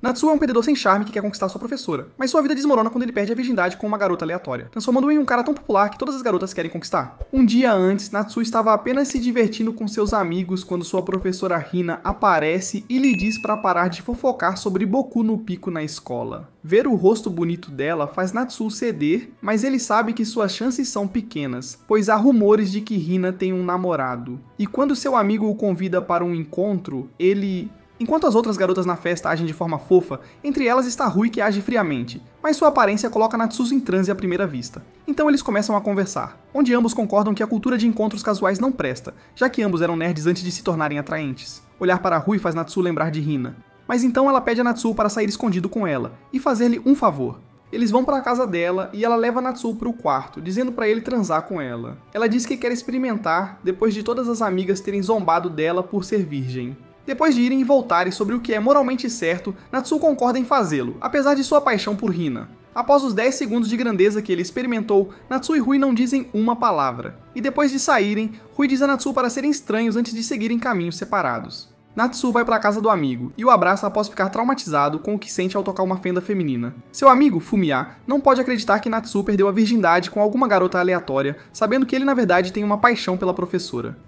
Natsuo é um perdedor sem charme que quer conquistar sua professora, mas sua vida desmorona quando ele perde a virgindade com uma garota aleatória, transformando-o em um cara tão popular que todas as garotas querem conquistar. Um dia antes, Natsuo estava apenas se divertindo com seus amigos quando sua professora Hina aparece e lhe diz para parar de fofocar sobre Boku no Pico na escola. Ver o rosto bonito dela faz Natsuo ceder, mas ele sabe que suas chances são pequenas, pois há rumores de que Hina tem um namorado. E quando seu amigo o convida para um encontro, ele... Enquanto as outras garotas na festa agem de forma fofa, entre elas está Rui que age friamente, mas sua aparência coloca Natsuo em transe à primeira vista. Então eles começam a conversar, onde ambos concordam que a cultura de encontros casuais não presta, já que ambos eram nerds antes de se tornarem atraentes. Olhar para Rui faz Natsuo lembrar de Hina, mas então ela pede a Natsuo para sair escondido com ela, e fazer-lhe um favor. Eles vão para a casa dela e ela leva Natsuo para o quarto, dizendo para ele transar com ela. Ela diz que quer experimentar, depois de todas as amigas terem zombado dela por ser virgem. Depois de irem e voltarem sobre o que é moralmente certo, Natsuo concorda em fazê-lo, apesar de sua paixão por Hina. Após os 10 segundos de grandeza que ele experimentou, Natsuo e Rui não dizem uma palavra. E depois de saírem, Rui diz a Natsuo para serem estranhos antes de seguirem caminhos separados. Natsuo vai para a casa do amigo e o abraça após ficar traumatizado com o que sente ao tocar uma fenda feminina. Seu amigo, Fumiya, não pode acreditar que Natsuo perdeu a virgindade com alguma garota aleatória, sabendo que ele na verdade tem uma paixão pela professora.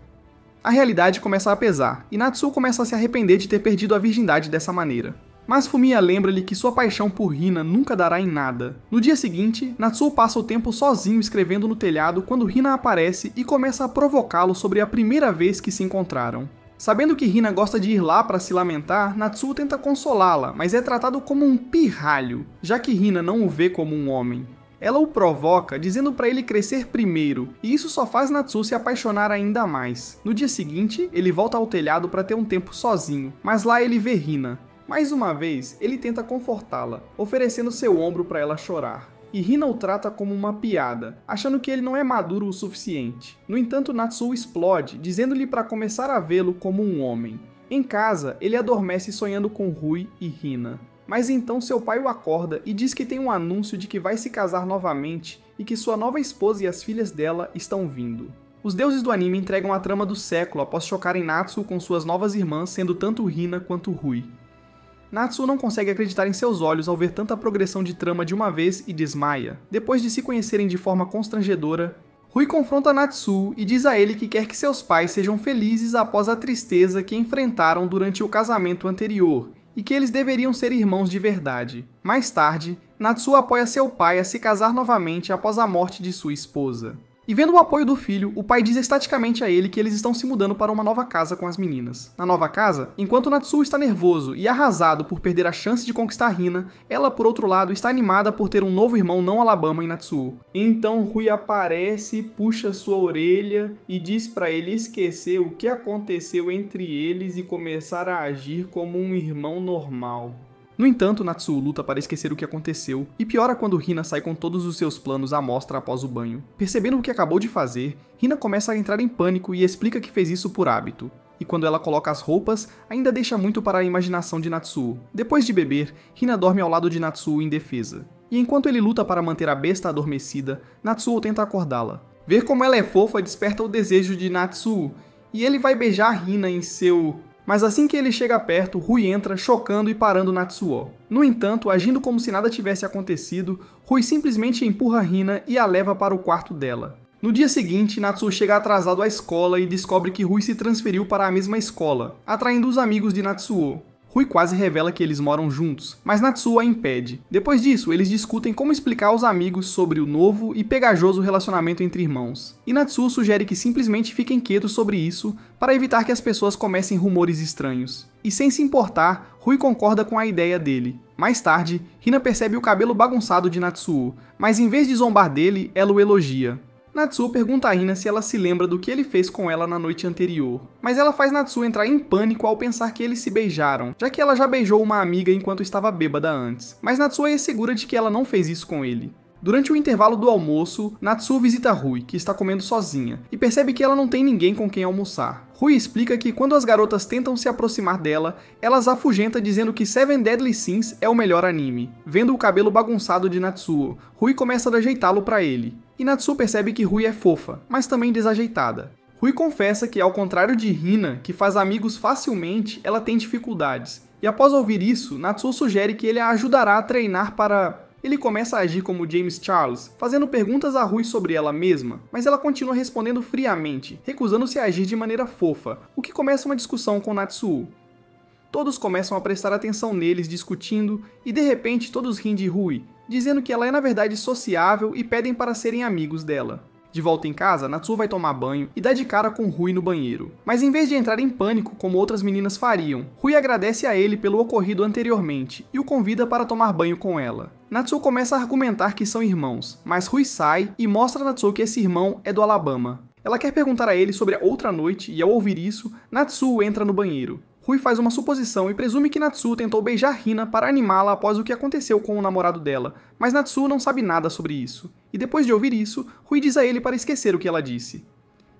A realidade começa a pesar, e Natsuo começa a se arrepender de ter perdido a virgindade dessa maneira. Mas Fumiya lembra-lhe que sua paixão por Hina nunca dará em nada. No dia seguinte, Natsuo passa o tempo sozinho escrevendo no telhado quando Hina aparece e começa a provocá-lo sobre a primeira vez que se encontraram. Sabendo que Hina gosta de ir lá para se lamentar, Natsuo tenta consolá-la, mas é tratado como um pirralho, já que Hina não o vê como um homem. Ela o provoca, dizendo para ele crescer primeiro, e isso só faz Natsuo se apaixonar ainda mais. No dia seguinte, ele volta ao telhado para ter um tempo sozinho, mas lá ele vê Hina. Mais uma vez, ele tenta confortá-la, oferecendo seu ombro para ela chorar. E Hina o trata como uma piada, achando que ele não é maduro o suficiente. No entanto, Natsuo explode, dizendo-lhe para começar a vê-lo como um homem. Em casa, ele adormece sonhando com Rui e Hina. Mas então seu pai o acorda e diz que tem um anúncio de que vai se casar novamente e que sua nova esposa e as filhas dela estão vindo. Os deuses do anime entregam a trama do século após chocarem Natsuo com suas novas irmãs, sendo tanto Hina quanto Rui. Natsuo não consegue acreditar em seus olhos ao ver tanta progressão de trama de uma vez e desmaia. Depois de se conhecerem de forma constrangedora, Rui confronta Natsuo e diz a ele que quer que seus pais sejam felizes após a tristeza que enfrentaram durante o casamento anterior, e que eles deveriam ser irmãos de verdade. Mais tarde, Natsuo apoia seu pai a se casar novamente após a morte de sua esposa. E vendo o apoio do filho, o pai diz estaticamente a ele que eles estão se mudando para uma nova casa com as meninas. Na nova casa, enquanto Natsuo está nervoso e arrasado por perder a chance de conquistar Hina, ela, por outro lado, está animada por ter um novo irmão não Alabama em Natsuo. Então Rui aparece, puxa sua orelha e diz para ele esquecer o que aconteceu entre eles e começar a agir como um irmão normal. No entanto, Natsuo luta para esquecer o que aconteceu, e piora quando Hina sai com todos os seus planos à mostra após o banho. Percebendo o que acabou de fazer, Hina começa a entrar em pânico e explica que fez isso por hábito. E quando ela coloca as roupas, ainda deixa muito para a imaginação de Natsuo. Depois de beber, Hina dorme ao lado de Natsuo indefesa. E enquanto ele luta para manter a besta adormecida, Natsuo tenta acordá-la. Ver como ela é fofa desperta o desejo de Natsuo, e ele vai beijar Hina em seu... Mas assim que ele chega perto, Rui entra, chocando e parando Natsuo. No entanto, agindo como se nada tivesse acontecido, Rui simplesmente empurra Hina e a leva para o quarto dela. No dia seguinte, Natsuo chega atrasado à escola e descobre que Rui se transferiu para a mesma escola, atraindo os amigos de Natsuo. Rui quase revela que eles moram juntos, mas Natsuo a impede. Depois disso, eles discutem como explicar aos amigos sobre o novo e pegajoso relacionamento entre irmãos. E Natsuo sugere que simplesmente fiquem quietos sobre isso para evitar que as pessoas comecem rumores estranhos. E sem se importar, Rui concorda com a ideia dele. Mais tarde, Hina percebe o cabelo bagunçado de Natsuo, mas em vez de zombar dele, ela o elogia. Natsuo pergunta a Hina se ela se lembra do que ele fez com ela na noite anterior, mas ela faz Natsuo entrar em pânico ao pensar que eles se beijaram, já que ela já beijou uma amiga enquanto estava bêbada antes, mas Natsuo é segura de que ela não fez isso com ele. Durante o intervalo do almoço, Natsuo visita Rui, que está comendo sozinha, e percebe que ela não tem ninguém com quem almoçar. Rui explica que quando as garotas tentam se aproximar dela, elas afugenta dizendo que Seven Deadly Sins é o melhor anime. Vendo o cabelo bagunçado de Natsuo, Rui começa a ajeitá-lo para ele. E Natsuo percebe que Rui é fofa, mas também desajeitada. Rui confessa que, ao contrário de Hina, que faz amigos facilmente, ela tem dificuldades. E após ouvir isso, Natsuo sugere que ele a ajudará a treinar para... Ele começa a agir como James Charles, fazendo perguntas a Rui sobre ela mesma, mas ela continua respondendo friamente, recusando-se a agir de maneira fofa, o que começa uma discussão com Natsuo. Todos começam a prestar atenção neles discutindo, e de repente todos riem de Rui, dizendo que ela é na verdade sociável e pedem para serem amigos dela. De volta em casa, Natsuo vai tomar banho e dá de cara com Rui no banheiro. Mas em vez de entrar em pânico como outras meninas fariam, Rui agradece a ele pelo ocorrido anteriormente e o convida para tomar banho com ela. Natsuo começa a argumentar que são irmãos, mas Rui sai e mostra a Natsuo que esse irmão é do Alabama. Ela quer perguntar a ele sobre a outra noite e ao ouvir isso, Natsuo entra no banheiro. Rui faz uma suposição e presume que Natsuo tentou beijar Hina para animá-la após o que aconteceu com o namorado dela, mas Natsuo não sabe nada sobre isso. E depois de ouvir isso, Rui diz a ele para esquecer o que ela disse.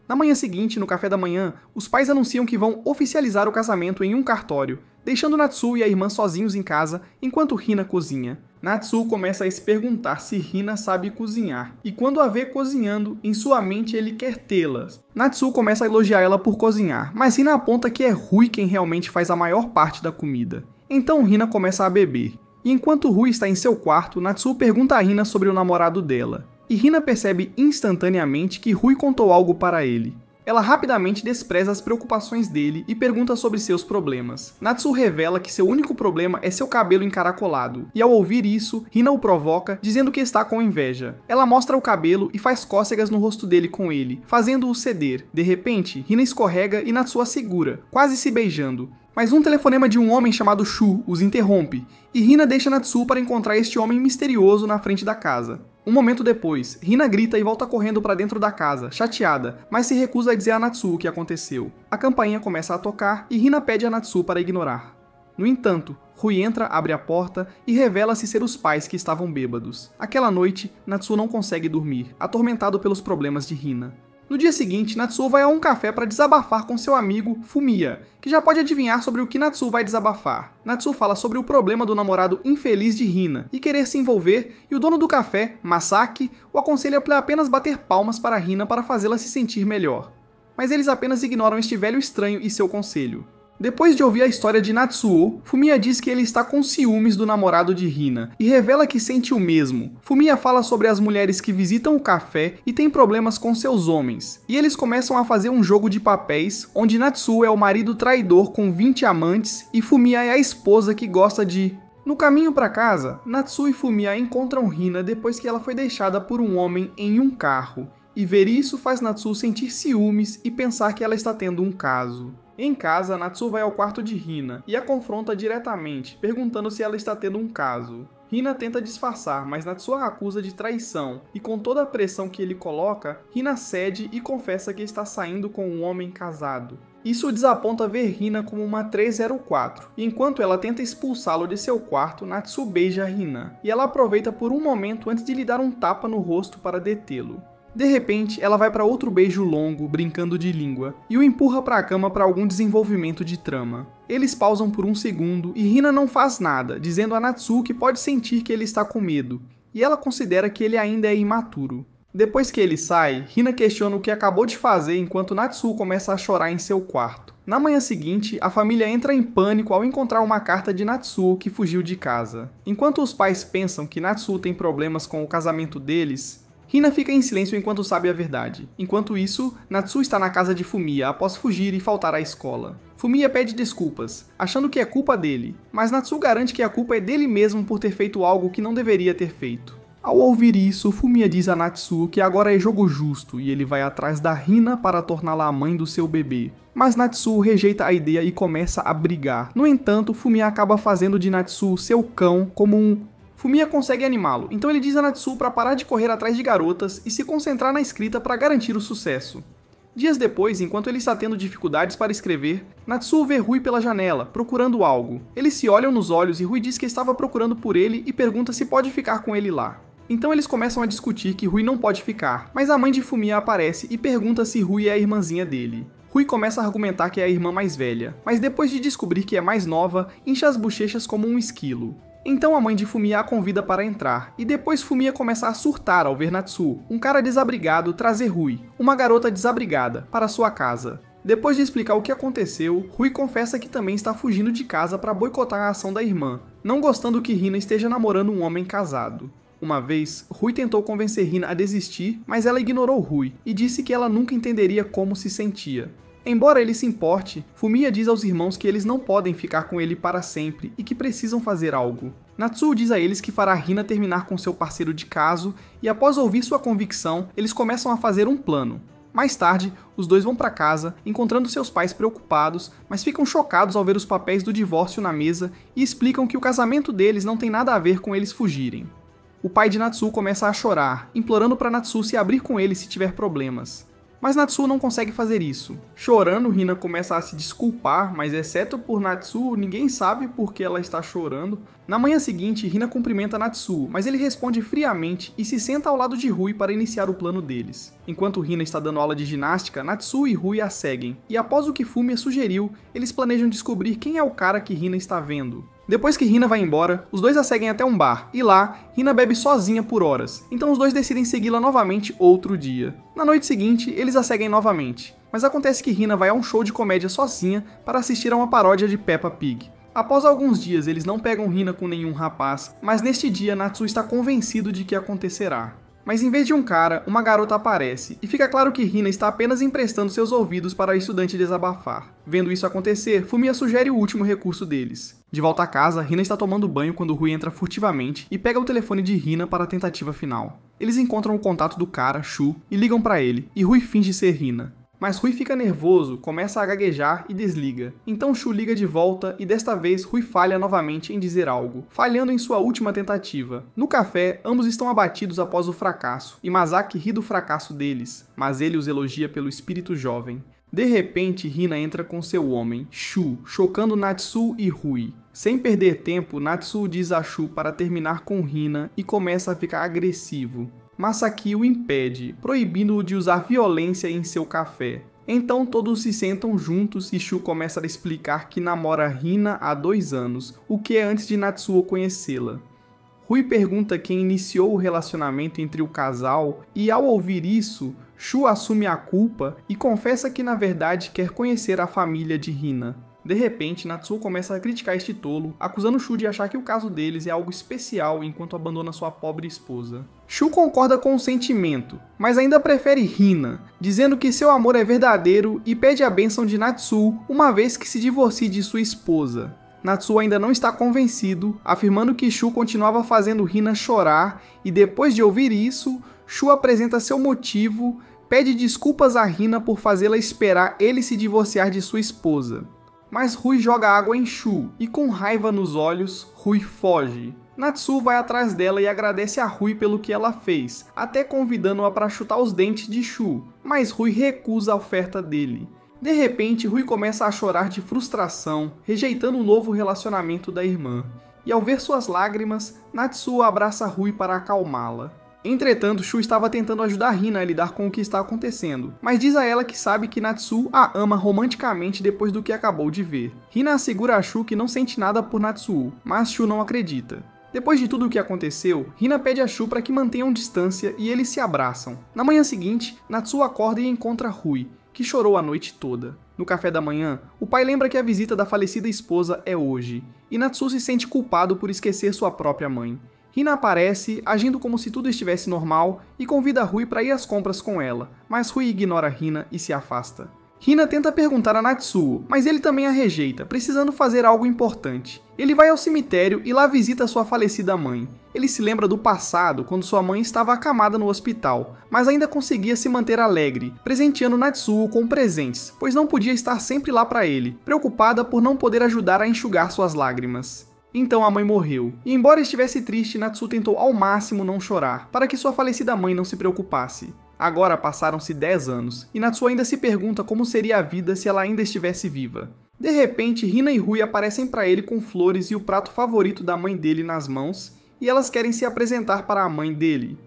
Na manhã seguinte, no café da manhã, os pais anunciam que vão oficializar o casamento em um cartório, deixando Natsuo e a irmã sozinhos em casa enquanto Hina cozinha. Natsuo começa a se perguntar se Hina sabe cozinhar, e quando a vê cozinhando, em sua mente ele quer tê-la. Natsuo começa a elogiar ela por cozinhar, mas Hina aponta que é Rui quem realmente faz a maior parte da comida. Então Hina começa a beber. E enquanto Rui está em seu quarto, Natsuo pergunta a Hina sobre o namorado dela. E Hina percebe instantaneamente que Rui contou algo para ele. Ela rapidamente despreza as preocupações dele e pergunta sobre seus problemas. Natsuo revela que seu único problema é seu cabelo encaracolado, e ao ouvir isso, Hina o provoca, dizendo que está com inveja. Ela mostra o cabelo e faz cócegas no rosto dele com ele, fazendo-o ceder. De repente, Hina escorrega e Natsuo a segura, quase se beijando. Mas um telefonema de um homem chamado Shu os interrompe, e Hina deixa Natsuo para encontrar este homem misterioso na frente da casa. Um momento depois, Hina grita e volta correndo para dentro da casa, chateada, mas se recusa a dizer a Natsuo o que aconteceu. A campainha começa a tocar e Hina pede a Natsuo para ignorar. No entanto, Rui entra, abre a porta e revela-se ser os pais que estavam bêbados. Aquela noite, Natsuo não consegue dormir, atormentado pelos problemas de Hina. No dia seguinte, Natsuo vai a um café para desabafar com seu amigo Fumiya, que já pode adivinhar sobre o que Natsuo vai desabafar. Natsuo fala sobre o problema do namorado infeliz de Hina e querer se envolver, e o dono do café, Masaki, o aconselha para apenas bater palmas para Hina para fazê-la se sentir melhor. Mas eles apenas ignoram este velho estranho e seu conselho. Depois de ouvir a história de Natsuo, Fumiya diz que ele está com ciúmes do namorado de Hina, e revela que sente o mesmo. Fumiya fala sobre as mulheres que visitam o café e têm problemas com seus homens, e eles começam a fazer um jogo de papéis, onde Natsuo é o marido traidor com 20 amantes, e Fumiya é a esposa que gosta de... No caminho para casa, Natsuo e Fumiya encontram Hina depois que ela foi deixada por um homem em um carro, e ver isso faz Natsuo sentir ciúmes e pensar que ela está tendo um caso. Em casa, Natsuo vai ao quarto de Hina e a confronta diretamente, perguntando se ela está tendo um caso. Hina tenta disfarçar, mas Natsuo a acusa de traição, e com toda a pressão que ele coloca, Hina cede e confessa que está saindo com um homem casado. Isso desaponta ver Hina como uma 304, e enquanto ela tenta expulsá-lo de seu quarto, Natsuo beija Hina, e ela aproveita por um momento antes de lhe dar um tapa no rosto para detê-lo. De repente, ela vai para outro beijo longo, brincando de língua, e o empurra para a cama para algum desenvolvimento de trama. Eles pausam por um segundo e Hina não faz nada, dizendo a Natsuo que pode sentir que ele está com medo, e ela considera que ele ainda é imaturo. Depois que ele sai, Hina questiona o que acabou de fazer enquanto Natsuo começa a chorar em seu quarto. Na manhã seguinte, a família entra em pânico ao encontrar uma carta de Natsuo que fugiu de casa. Enquanto os pais pensam que Natsuo tem problemas com o casamento deles, Hina fica em silêncio enquanto sabe a verdade. Enquanto isso, Natsuo está na casa de Fumiya após fugir e faltar à escola. Fumiya pede desculpas, achando que é culpa dele, mas Natsuo garante que a culpa é dele mesmo por ter feito algo que não deveria ter feito. Ao ouvir isso, Fumiya diz a Natsuo que agora é jogo justo e ele vai atrás da Hina para torná-la a mãe do seu bebê. Mas Natsuo rejeita a ideia e começa a brigar. No entanto, Fumiya acaba fazendo de Natsuo seu cão como um... Fumiya consegue animá-lo, então ele diz a Natsuo para parar de correr atrás de garotas e se concentrar na escrita para garantir o sucesso. Dias depois, enquanto ele está tendo dificuldades para escrever, Natsuo vê Rui pela janela, procurando algo. Eles se olham nos olhos e Rui diz que estava procurando por ele e pergunta se pode ficar com ele lá. Então eles começam a discutir que Rui não pode ficar, mas a mãe de Fumiya aparece e pergunta se Rui é a irmãzinha dele. Rui começa a argumentar que é a irmã mais velha, mas depois de descobrir que é mais nova, incha as bochechas como um esquilo. Então a mãe de Fumiya a convida para entrar, e depois Fumiya começa a surtar ao ver Natsuo, um cara desabrigado, trazer Rui, uma garota desabrigada, para sua casa. Depois de explicar o que aconteceu, Rui confessa que também está fugindo de casa para boicotar a ação da irmã, não gostando que Hina esteja namorando um homem casado. Uma vez, Rui tentou convencer Hina a desistir, mas ela ignorou Rui e disse que ela nunca entenderia como se sentia. Embora ele se importe, Fumiya diz aos irmãos que eles não podem ficar com ele para sempre e que precisam fazer algo. Natsuo diz a eles que fará Hina terminar com seu parceiro de caso e após ouvir sua convicção, eles começam a fazer um plano. Mais tarde, os dois vão para casa, encontrando seus pais preocupados, mas ficam chocados ao ver os papéis do divórcio na mesa e explicam que o casamento deles não tem nada a ver com eles fugirem. O pai de Natsuo começa a chorar, implorando para Natsuo se abrir com ele se tiver problemas. Mas Natsuo não consegue fazer isso. Chorando, Hina começa a se desculpar, mas exceto por Natsuo, ninguém sabe por que ela está chorando. Na manhã seguinte, Hina cumprimenta Natsuo, mas ele responde friamente e se senta ao lado de Rui para iniciar o plano deles. Enquanto Hina está dando aula de ginástica, Natsuo e Rui a seguem, e após o que Fumiya sugeriu, eles planejam descobrir quem é o cara que Hina está vendo. Depois que Hina vai embora, os dois a seguem até um bar, e lá, Hina bebe sozinha por horas, então os dois decidem segui-la novamente outro dia. Na noite seguinte, eles a seguem novamente, mas acontece que Hina vai a um show de comédia sozinha para assistir a uma paródia de Peppa Pig. Após alguns dias, eles não pegam Hina com nenhum rapaz, mas neste dia Natsuo está convencido de que acontecerá. Mas em vez de um cara, uma garota aparece, e fica claro que Hina está apenas emprestando seus ouvidos para a estudante desabafar. Vendo isso acontecer, Fumiya sugere o último recurso deles. De volta a casa, Hina está tomando banho quando Rui entra furtivamente e pega o telefone de Hina para a tentativa final. Eles encontram o contato do cara, Shu, e ligam para ele, e Rui finge ser Hina. Mas Rui fica nervoso, começa a gaguejar e desliga. Então Shu liga de volta e desta vez Rui falha novamente em dizer algo, falhando em sua última tentativa. No café, ambos estão abatidos após o fracasso, e Masaki ri do fracasso deles, mas ele os elogia pelo espírito jovem. De repente, Hina entra com seu homem, Shu, chocando Natsuo e Rui. Sem perder tempo, Natsuo diz a Shu para terminar com Hina e começa a ficar agressivo. Masaki o impede, proibindo-o de usar violência em seu café. Então todos se sentam juntos e Shu começa a explicar que namora Hina há 2 anos, o que é antes de Natsuo conhecê-la. Rui pergunta quem iniciou o relacionamento entre o casal e ao ouvir isso, Shu assume a culpa e confessa que na verdade quer conhecer a família de Hina. De repente, Natsuo começa a criticar este tolo, acusando Shu de achar que o caso deles é algo especial enquanto abandona sua pobre esposa. Shu concorda com o sentimento, mas ainda prefere Hina, dizendo que seu amor é verdadeiro e pede a bênção de Natsuo uma vez que se divorcie de sua esposa. Natsuo ainda não está convencido, afirmando que Shu continuava fazendo Hina chorar e depois de ouvir isso, Shu apresenta seu motivo, pede desculpas a Hina por fazê-la esperar ele se divorciar de sua esposa. Mas Rui joga água em Shu, e com raiva nos olhos, Rui foge. Natsuo vai atrás dela e agradece a Rui pelo que ela fez, até convidando-a para chutar os dentes de Shu, mas Rui recusa a oferta dele. De repente, Rui começa a chorar de frustração, rejeitando o novo relacionamento da irmã. E ao ver suas lágrimas, Natsuo abraça Rui para acalmá-la. Entretanto, Shu estava tentando ajudar Hina a lidar com o que está acontecendo, mas diz a ela que sabe que Natsuo a ama romanticamente depois do que acabou de ver. Hina assegura a Shu que não sente nada por Natsuo, mas Shu não acredita. Depois de tudo o que aconteceu, Hina pede a Shu para que mantenham distância e eles se abraçam. Na manhã seguinte, Natsuo acorda e encontra Rui, que chorou a noite toda. No café da manhã, o pai lembra que a visita da falecida esposa é hoje, e Natsuo se sente culpado por esquecer sua própria mãe. Hina aparece, agindo como se tudo estivesse normal, e convida Rui para ir às compras com ela, mas Rui ignora Hina e se afasta. Hina tenta perguntar a Natsuo, mas ele também a rejeita, precisando fazer algo importante. Ele vai ao cemitério e lá visita sua falecida mãe. Ele se lembra do passado, quando sua mãe estava acamada no hospital, mas ainda conseguia se manter alegre, presenteando Natsuo com presentes, pois não podia estar sempre lá para ele, preocupada por não poder ajudar a enxugar suas lágrimas. Então a mãe morreu, e embora estivesse triste, Natsuo tentou ao máximo não chorar, para que sua falecida mãe não se preocupasse. Agora passaram-se 10 anos, e Natsuo ainda se pergunta como seria a vida se ela ainda estivesse viva. De repente, Hina e Rui aparecem para ele com flores e o prato favorito da mãe dele nas mãos, e elas querem se apresentar para a mãe dele.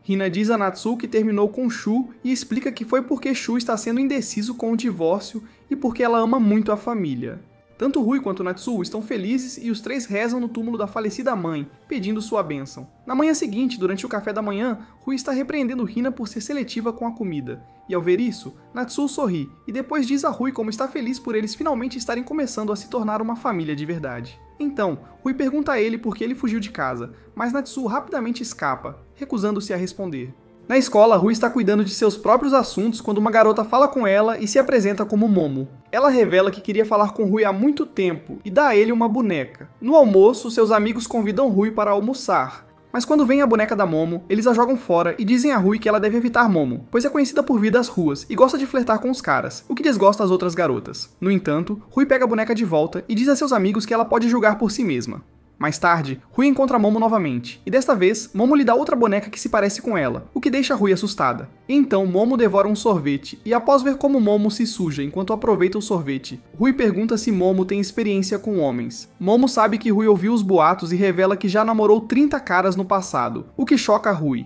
Hina diz a Natsuo que terminou com Shu e explica que foi porque Shu está sendo indeciso com o divórcio e porque ela ama muito a família. Tanto Rui quanto Natsuo estão felizes e os três rezam no túmulo da falecida mãe, pedindo sua bênção. Na manhã seguinte, durante o café da manhã, Rui está repreendendo Hina por ser seletiva com a comida. E ao ver isso, Natsuo sorri e depois diz a Rui como está feliz por eles finalmente estarem começando a se tornar uma família de verdade. Então, Rui pergunta a ele por que ele fugiu de casa, mas Natsuo rapidamente escapa, recusando-se a responder. Na escola, Rui está cuidando de seus próprios assuntos quando uma garota fala com ela e se apresenta como Momo. Ela revela que queria falar com Rui há muito tempo e dá a ele uma boneca. No almoço, seus amigos convidam Rui para almoçar. Mas quando vem a boneca da Momo, eles a jogam fora e dizem a Rui que ela deve evitar Momo, pois é conhecida por vir das ruas e gosta de flertar com os caras, o que desgosta as outras garotas. No entanto, Rui pega a boneca de volta e diz a seus amigos que ela pode julgar por si mesma. Mais tarde, Rui encontra Momo novamente, e desta vez, Momo lhe dá outra boneca que se parece com ela, o que deixa Rui assustada. Então, Momo devora um sorvete, e após ver como Momo se suja enquanto aproveita o sorvete, Rui pergunta se Momo tem experiência com homens. Momo sabe que Rui ouviu os boatos e revela que já namorou 30 caras no passado, o que choca Rui.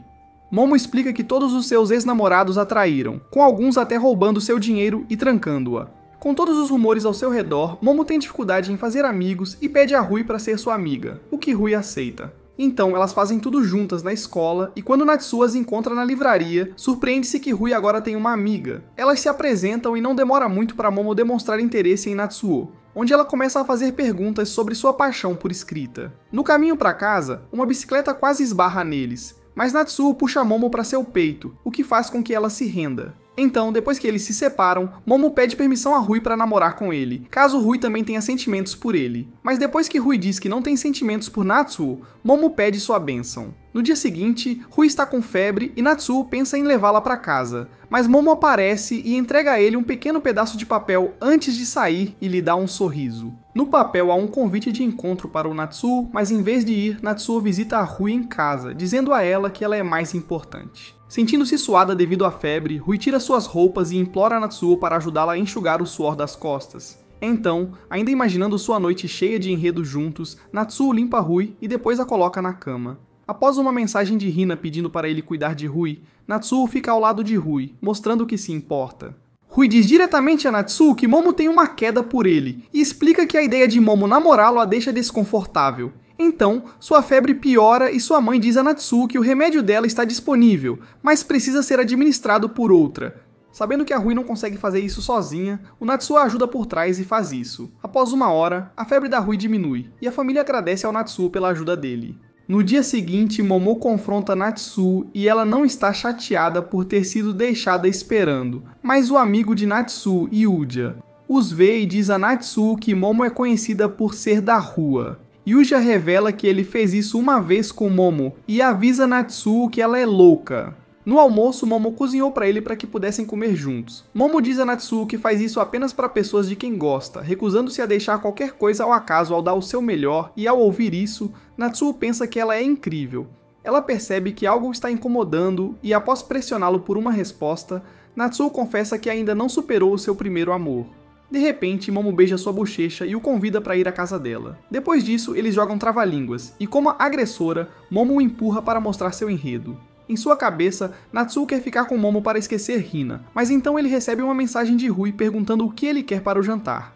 Momo explica que todos os seus ex-namorados a traíram, com alguns até roubando seu dinheiro e trancando-a. Com todos os rumores ao seu redor, Momo tem dificuldade em fazer amigos e pede a Rui para ser sua amiga, o que Rui aceita. Então elas fazem tudo juntas na escola e quando Natsuo as encontra na livraria, surpreende-se que Rui agora tem uma amiga. Elas se apresentam e não demora muito para Momo demonstrar interesse em Natsuo, onde ela começa a fazer perguntas sobre sua paixão por escrita. No caminho para casa, uma bicicleta quase esbarra neles, mas Natsuo puxa Momo para seu peito, o que faz com que ela se renda. Então, depois que eles se separam, Momo pede permissão a Rui para namorar com ele, caso Rui também tenha sentimentos por ele. Mas depois que Rui diz que não tem sentimentos por Natsuo, Momo pede sua bênção. No dia seguinte, Rui está com febre e Natsuo pensa em levá-la para casa, mas Momo aparece e entrega a ele um pequeno pedaço de papel antes de sair e lhe dá um sorriso. No papel há um convite de encontro para o Natsuo, mas em vez de ir, Natsuo visita a Rui em casa, dizendo a ela que ela é mais importante. Sentindo-se suada devido à febre, Rui tira suas roupas e implora a Natsuo para ajudá-la a enxugar o suor das costas. Então, ainda imaginando sua noite cheia de enredo juntos, Natsuo limpa Rui e depois a coloca na cama. Após uma mensagem de Hina pedindo para ele cuidar de Rui, Natsuo fica ao lado de Rui, mostrando que se importa. Rui diz diretamente a Natsuo que Momo tem uma queda por ele, e explica que a ideia de Momo namorá-lo a deixa desconfortável. Então, sua febre piora e sua mãe diz a Natsuo que o remédio dela está disponível, mas precisa ser administrado por outra. Sabendo que a Rui não consegue fazer isso sozinha, o Natsuo a ajuda por trás e faz isso. Após uma hora, a febre da Rui diminui, e a família agradece ao Natsuo pela ajuda dele. No dia seguinte, Momo confronta Natsuo e ela não está chateada por ter sido deixada esperando, mas o amigo de Natsuo, Yuja, os vê e diz a Natsuo que Momo é conhecida por ser da rua. Yuja revela que ele fez isso uma vez com Momo e avisa Natsuo que ela é louca. No almoço, Momo cozinhou para ele para que pudessem comer juntos. Momo diz a Natsuo que faz isso apenas para pessoas de quem gosta, recusando-se a deixar qualquer coisa ao acaso ao dar o seu melhor, e ao ouvir isso, Natsuo pensa que ela é incrível. Ela percebe que algo está incomodando e, após pressioná-lo por uma resposta, Natsuo confessa que ainda não superou o seu primeiro amor. De repente, Momo beija sua bochecha e o convida para ir à casa dela. Depois disso, eles jogam trava-línguas, e como agressora, Momo o empurra para mostrar seu enredo. Em sua cabeça, Natsuo quer ficar com Momo para esquecer Hina, mas então ele recebe uma mensagem de Rui perguntando o que ele quer para o jantar.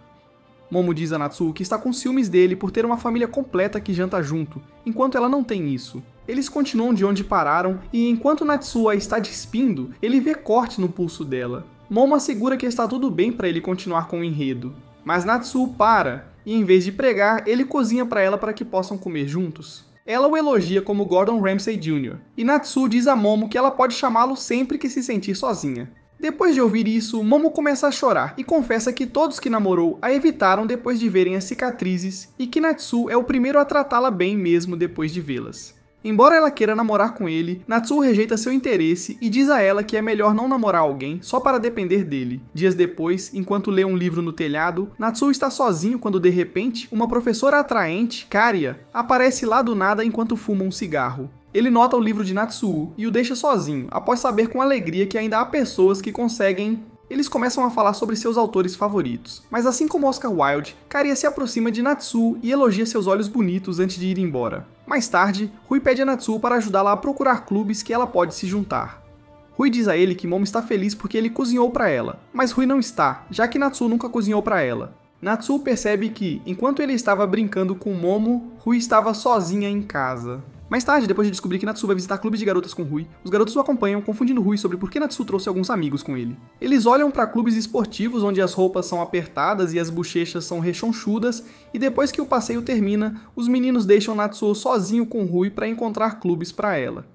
Momo diz a Natsuo que está com ciúmes dele por ter uma família completa que janta junto, enquanto ela não tem isso. Eles continuam de onde pararam, e enquanto Natsuo a está despindo, ele vê corte no pulso dela. Momo assegura que está tudo bem para ele continuar com o enredo. Mas Natsuo para, e em vez de pregar, ele cozinha para ela para que possam comer juntos. Ela o elogia como Gordon Ramsay Jr., e Natsuo diz a Momo que ela pode chamá-lo sempre que se sentir sozinha. Depois de ouvir isso, Momo começa a chorar e confessa que todos que namorou a evitaram depois de verem as cicatrizes e que Natsuo é o primeiro a tratá-la bem mesmo depois de vê-las. Embora ela queira namorar com ele, Natsuo rejeita seu interesse e diz a ela que é melhor não namorar alguém só para depender dele. Dias depois, enquanto lê um livro no telhado, Natsuo está sozinho quando de repente, uma professora atraente, Karia, aparece lá do nada enquanto fuma um cigarro. Ele nota o livro de Natsuo e o deixa sozinho, após saber com alegria que ainda há pessoas que conseguem... Eles começam a falar sobre seus autores favoritos, mas assim como Oscar Wilde, Karia se aproxima de Natsuo e elogia seus olhos bonitos antes de ir embora. Mais tarde, Rui pede a Natsuo para ajudá-la a procurar clubes que ela pode se juntar. Rui diz a ele que Momo está feliz porque ele cozinhou para ela, mas Rui não está, já que Natsuo nunca cozinhou para ela. Natsuo percebe que, enquanto ele estava brincando com Momo, Rui estava sozinha em casa. Mais tarde, depois de descobrir que Natsuo vai visitar clubes de garotas com Rui, os garotos o acompanham, confundindo Rui sobre por que Natsuo trouxe alguns amigos com ele. Eles olham para clubes esportivos onde as roupas são apertadas e as bochechas são rechonchudas, e depois que o passeio termina, os meninos deixam Natsuo sozinho com Rui para encontrar clubes para ela.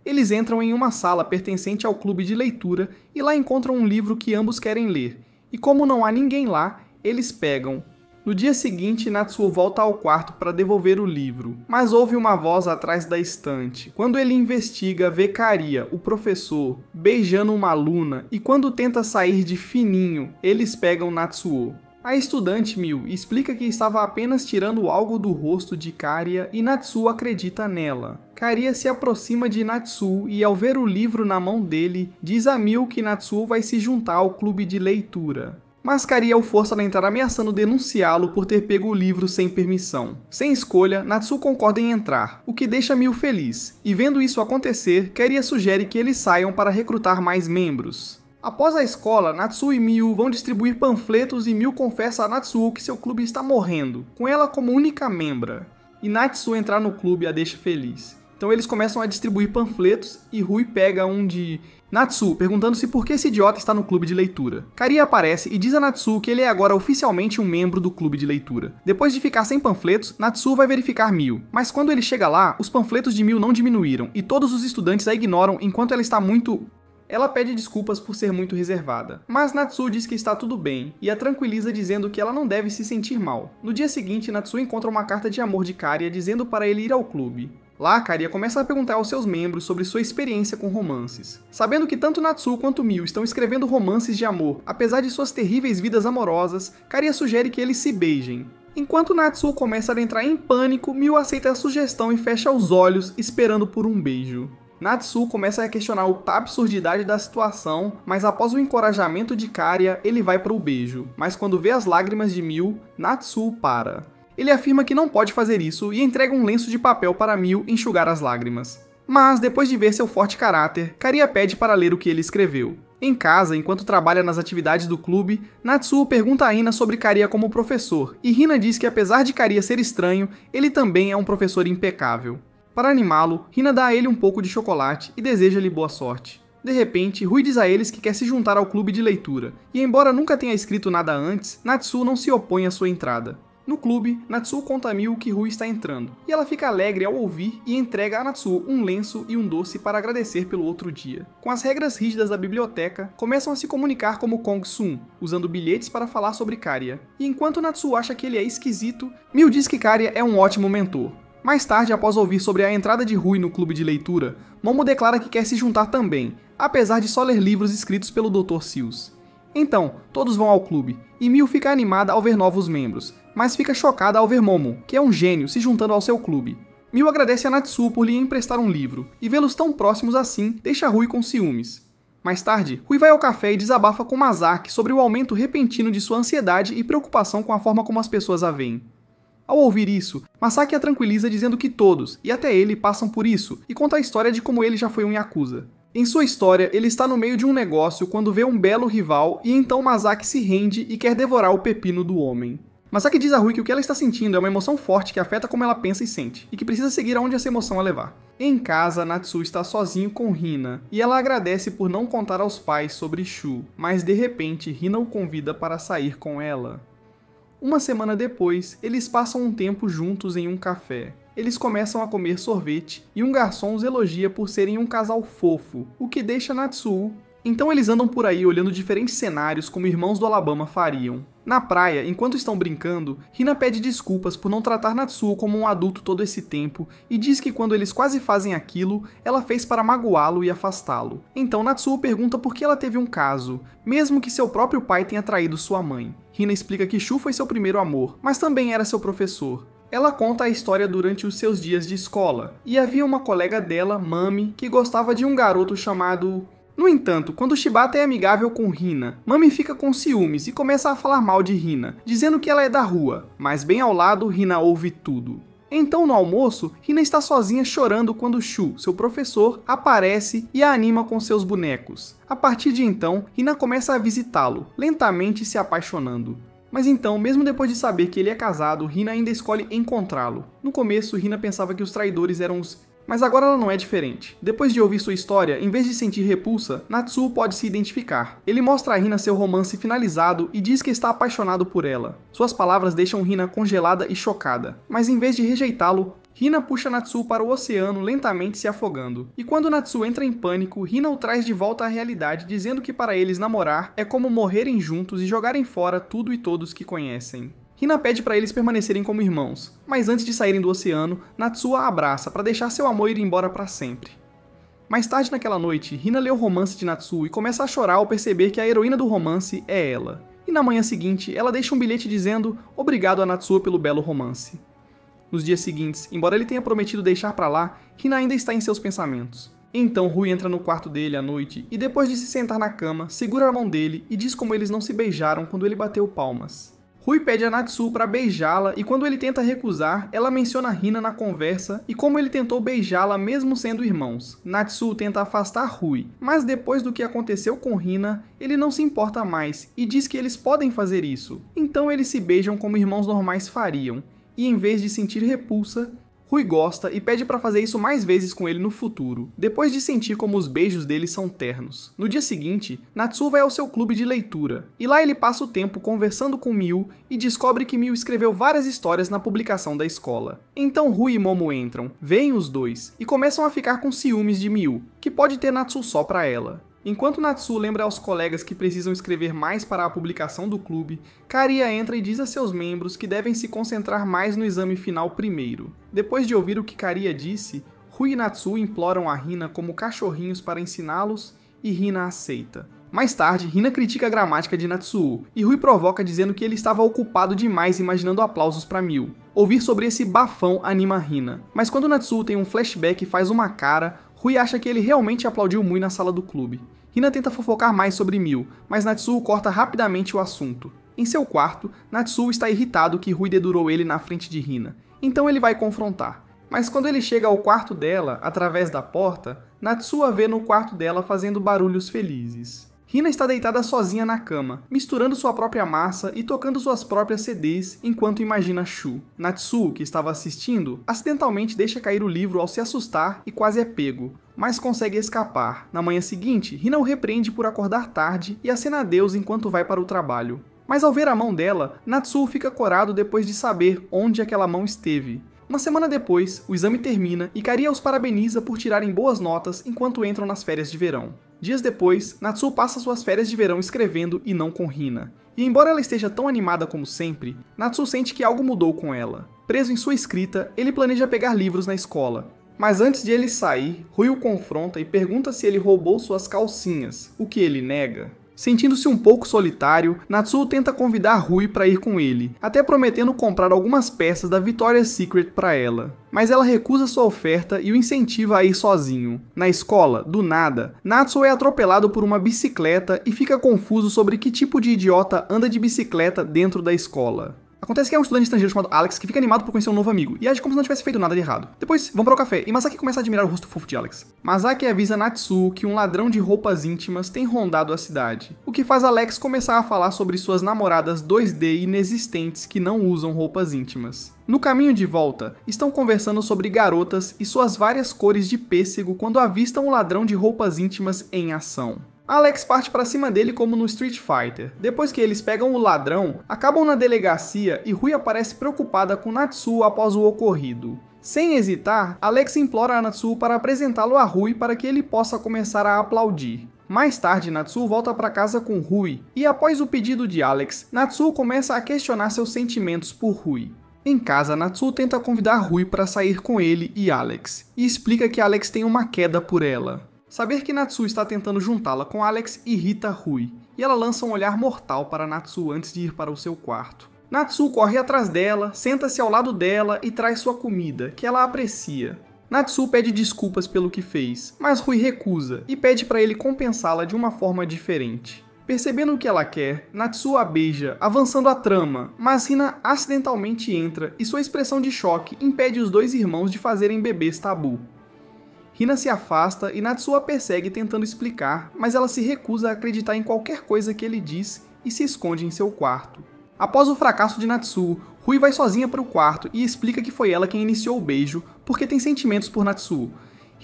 Eles entram em uma sala pertencente ao clube de leitura e lá encontram um livro que ambos querem ler, e como não há ninguém lá, eles pegam. No dia seguinte, Natsuo volta ao quarto para devolver o livro, mas ouve uma voz atrás da estante. Quando ele investiga, vê Karia, o professor, beijando uma aluna, e quando tenta sair de fininho, eles pegam Natsuo. A estudante Miu explica que estava apenas tirando algo do rosto de Karia e Natsuo acredita nela. Karia se aproxima de Natsuo e ao ver o livro na mão dele, diz a Miu que Natsuo vai se juntar ao clube de leitura. Mas Karia o força a entrar ameaçando denunciá-lo por ter pego o livro sem permissão. Sem escolha, Natsuo concorda em entrar, o que deixa Miu feliz, e vendo isso acontecer, Karia sugere que eles saiam para recrutar mais membros. Após a escola, Natsuo e Miu vão distribuir panfletos e Miu confessa a Natsuo que seu clube está morrendo, com ela como única membra. E Natsuo entrar no clube a deixa feliz. Então eles começam a distribuir panfletos e Rui pega um de Natsuo, perguntando-se por que esse idiota está no clube de leitura. Karia aparece e diz a Natsuo que ele é agora oficialmente um membro do clube de leitura. Depois de ficar sem panfletos, Natsuo vai verificar Miu, mas quando ele chega lá, os panfletos de Miu não diminuíram e todos os estudantes a ignoram enquanto ela está muito... Ela pede desculpas por ser muito reservada, mas Natsuo diz que está tudo bem e a tranquiliza dizendo que ela não deve se sentir mal. No dia seguinte, Natsuo encontra uma carta de amor de Karia dizendo para ele ir ao clube. Lá, Karia começa a perguntar aos seus membros sobre sua experiência com romances. Sabendo que tanto Natsuo quanto Miu estão escrevendo romances de amor, apesar de suas terríveis vidas amorosas, Karia sugere que eles se beijem. Enquanto Natsuo começa a entrar em pânico, Miu aceita a sugestão e fecha os olhos, esperando por um beijo. Natsuo começa a questionar a absurdidade da situação, mas após o encorajamento de Karia, ele vai para o beijo. Mas quando vê as lágrimas de Miu, Natsuo para. Ele afirma que não pode fazer isso e entrega um lenço de papel para Miu enxugar as lágrimas. Mas, depois de ver seu forte caráter, Karia pede para ler o que ele escreveu. Em casa, enquanto trabalha nas atividades do clube, Natsuo pergunta a Hina sobre Karia como professor, e Hina diz que apesar de Karia ser estranho, ele também é um professor impecável. Para animá-lo, Hina dá a ele um pouco de chocolate e deseja-lhe boa sorte. De repente, Rui diz a eles que quer se juntar ao clube de leitura, e embora nunca tenha escrito nada antes, Natsuo não se opõe à sua entrada. No clube, Natsuo conta a Miu que Rui está entrando, e ela fica alegre ao ouvir e entrega a Natsuo um lenço e um doce para agradecer pelo outro dia. Com as regras rígidas da biblioteca, começam a se comunicar como Kong-sun, usando bilhetes para falar sobre Karia. E enquanto Natsuo acha que ele é esquisito, Miu diz que Karia é um ótimo mentor. Mais tarde, após ouvir sobre a entrada de Rui no clube de leitura, Momo declara que quer se juntar também, apesar de só ler livros escritos pelo Dr. Seuss. Então, todos vão ao clube, e Miu fica animada ao ver novos membros, mas fica chocada ao ver Momo, que é um gênio, se juntando ao seu clube. Miu agradece a Natsuo por lhe emprestar um livro, e vê-los tão próximos assim deixa Rui com ciúmes. Mais tarde, Rui vai ao café e desabafa com Masaki sobre o aumento repentino de sua ansiedade e preocupação com a forma como as pessoas a veem. Ao ouvir isso, Masaki a tranquiliza dizendo que todos, e até ele, passam por isso, e conta a história de como ele já foi um Yakuza. Em sua história, ele está no meio de um negócio quando vê um belo rival e então Masaki se rende e quer devorar o pepino do homem. Masaki diz a Rui que o que ela está sentindo é uma emoção forte que afeta como ela pensa e sente, e que precisa seguir aonde essa emoção a levar. Em casa, Natsuo está sozinho com Hina, e ela agradece por não contar aos pais sobre Shu, mas de repente Hina o convida para sair com ela. Uma semana depois, eles passam um tempo juntos em um café. Eles começam a comer sorvete e um garçom os elogia por serem um casal fofo, o que deixa Natsuo. Então eles andam por aí olhando diferentes cenários como irmãos do Alabama fariam. Na praia, enquanto estão brincando, Hina pede desculpas por não tratar Natsuo como um adulto todo esse tempo e diz que quando eles quase fazem aquilo, ela fez para magoá-lo e afastá-lo. Então Natsuo pergunta por que ela teve um caso, mesmo que seu próprio pai tenha traído sua mãe. Hina explica que Shu foi seu primeiro amor, mas também era seu professor. Ela conta a história durante os seus dias de escola, e havia uma colega dela, Mami, que gostava de um garoto chamado... No entanto, quando Shibata é amigável com Hina, Mami fica com ciúmes e começa a falar mal de Hina, dizendo que ela é da rua, mas bem ao lado, Hina ouve tudo. Então, no almoço, Hina está sozinha chorando quando Shu, seu professor, aparece e a anima com seus bonecos. A partir de então, Hina começa a visitá-lo, lentamente se apaixonando. Mas então, mesmo depois de saber que ele é casado, Hina ainda escolhe encontrá-lo. No começo, Hina pensava que os traidores eram os... Mas agora ela não é diferente. Depois de ouvir sua história, em vez de sentir repulsa, Natsuo pode se identificar. Ele mostra a Hina seu romance finalizado e diz que está apaixonado por ela. Suas palavras deixam Hina congelada e chocada. Mas em vez de rejeitá-lo, Hina puxa Natsuo para o oceano, lentamente se afogando. E quando Natsuo entra em pânico, Hina o traz de volta à realidade, dizendo que para eles namorar é como morrerem juntos e jogarem fora tudo e todos que conhecem. Hina pede para eles permanecerem como irmãos, mas antes de saírem do oceano, Natsuo a abraça para deixar seu amor ir embora para sempre. Mais tarde naquela noite, Hina lê o romance de Natsuo e começa a chorar ao perceber que a heroína do romance é ela. E na manhã seguinte, ela deixa um bilhete dizendo obrigado a Natsuo pelo belo romance. Nos dias seguintes, embora ele tenha prometido deixar pra lá, Hina ainda está em seus pensamentos. Então Rui entra no quarto dele à noite e depois de se sentar na cama, segura a mão dele e diz como eles não se beijaram quando ele bateu palmas. Rui pede a Natsuo para beijá-la e quando ele tenta recusar, ela menciona Hina na conversa e como ele tentou beijá-la mesmo sendo irmãos. Natsuo tenta afastar Rui, mas depois do que aconteceu com Hina, ele não se importa mais e diz que eles podem fazer isso. Então eles se beijam como irmãos normais fariam. E em vez de sentir repulsa, Rui gosta e pede para fazer isso mais vezes com ele no futuro, depois de sentir como os beijos dele são ternos. No dia seguinte, Natsuo vai ao seu clube de leitura, e lá ele passa o tempo conversando com Miu e descobre que Miu escreveu várias histórias na publicação da escola. Então Rui e Momo entram, veem os dois, e começam a ficar com ciúmes de Miu, que pode ter Natsuo só pra ela. Enquanto Natsuo lembra aos colegas que precisam escrever mais para a publicação do clube, Karia entra e diz a seus membros que devem se concentrar mais no exame final primeiro. Depois de ouvir o que Karia disse, Rui e Natsuo imploram a Hina como cachorrinhos para ensiná-los e Hina aceita. Mais tarde, Hina critica a gramática de Natsuo, e Rui provoca dizendo que ele estava ocupado demais imaginando aplausos para Miu. Ouvir sobre esse bafão anima Hina, mas quando Natsuo tem um flashback e faz uma cara, Rui acha que ele realmente aplaudiu Mui na sala do clube. Hina tenta fofocar mais sobre Miu, mas Natsuo corta rapidamente o assunto. Em seu quarto, Natsuo está irritado que Rui dedurou ele na frente de Hina, então ele vai confrontar. Mas quando ele chega ao quarto dela, através da porta, Natsuo a vê no quarto dela fazendo barulhos felizes. Hina está deitada sozinha na cama, misturando sua própria massa e tocando suas próprias CDs enquanto imagina Shu. Natsuo, que estava assistindo, acidentalmente deixa cair o livro ao se assustar e quase é pego, mas consegue escapar. Na manhã seguinte, Hina o repreende por acordar tarde e acena adeus enquanto vai para o trabalho. Mas ao ver a mão dela, Natsuo fica corado depois de saber onde aquela mão esteve. Uma semana depois, o exame termina e Karia os parabeniza por tirarem boas notas enquanto entram nas férias de verão. Dias depois, Natsuo passa suas férias de verão escrevendo e não com Hina. E embora ela esteja tão animada como sempre, Natsuo sente que algo mudou com ela. Preso em sua escrita, ele planeja pegar livros na escola. Mas antes de ele sair, Rui o confronta e pergunta se ele roubou suas calcinhas, o que ele nega. Sentindo-se um pouco solitário, Natsuo tenta convidar Rui para ir com ele, até prometendo comprar algumas peças da Victoria's Secret para ela. Mas ela recusa sua oferta e o incentiva a ir sozinho. Na escola, do nada, Natsuo é atropelado por uma bicicleta e fica confuso sobre que tipo de idiota anda de bicicleta dentro da escola. Acontece que é um estudante estrangeiro chamado Alex que fica animado por conhecer um novo amigo e age como se não tivesse feito nada de errado. Depois, vão para o café e Masaki começa a admirar o rosto fofo de Alex. Masaki avisa Natsuo que um ladrão de roupas íntimas tem rondado a cidade, o que faz Alex começar a falar sobre suas namoradas 2D inexistentes que não usam roupas íntimas. No caminho de volta, estão conversando sobre garotas e suas várias cores de pêssego quando avistam o ladrão de roupas íntimas em ação. Alex parte para cima dele como no Street Fighter. Depois que eles pegam o ladrão, acabam na delegacia e Rui aparece preocupada com Natsuo após o ocorrido. Sem hesitar, Alex implora a Natsuo para apresentá-lo a Rui para que ele possa começar a aplaudir. Mais tarde, Natsuo volta para casa com Rui, e após o pedido de Alex, Natsuo começa a questionar seus sentimentos por Rui. Em casa, Natsuo tenta convidar Rui para sair com ele e Alex, e explica que Alex tem uma queda por ela. Saber que Natsuo está tentando juntá-la com Alex irrita Rui, e ela lança um olhar mortal para Natsuo antes de ir para o seu quarto. Natsuo corre atrás dela, senta-se ao lado dela e traz sua comida, que ela aprecia. Natsuo pede desculpas pelo que fez, mas Rui recusa e pede para ele compensá-la de uma forma diferente. Percebendo o que ela quer, Natsuo a beija, avançando a trama, mas Hina acidentalmente entra e sua expressão de choque impede os dois irmãos de fazerem bebês tabu. Hina se afasta e Natsuo a persegue tentando explicar, mas ela se recusa a acreditar em qualquer coisa que ele diz e se esconde em seu quarto. Após o fracasso de Natsuo, Rui vai sozinha para o quarto e explica que foi ela quem iniciou o beijo, porque tem sentimentos por Natsuo.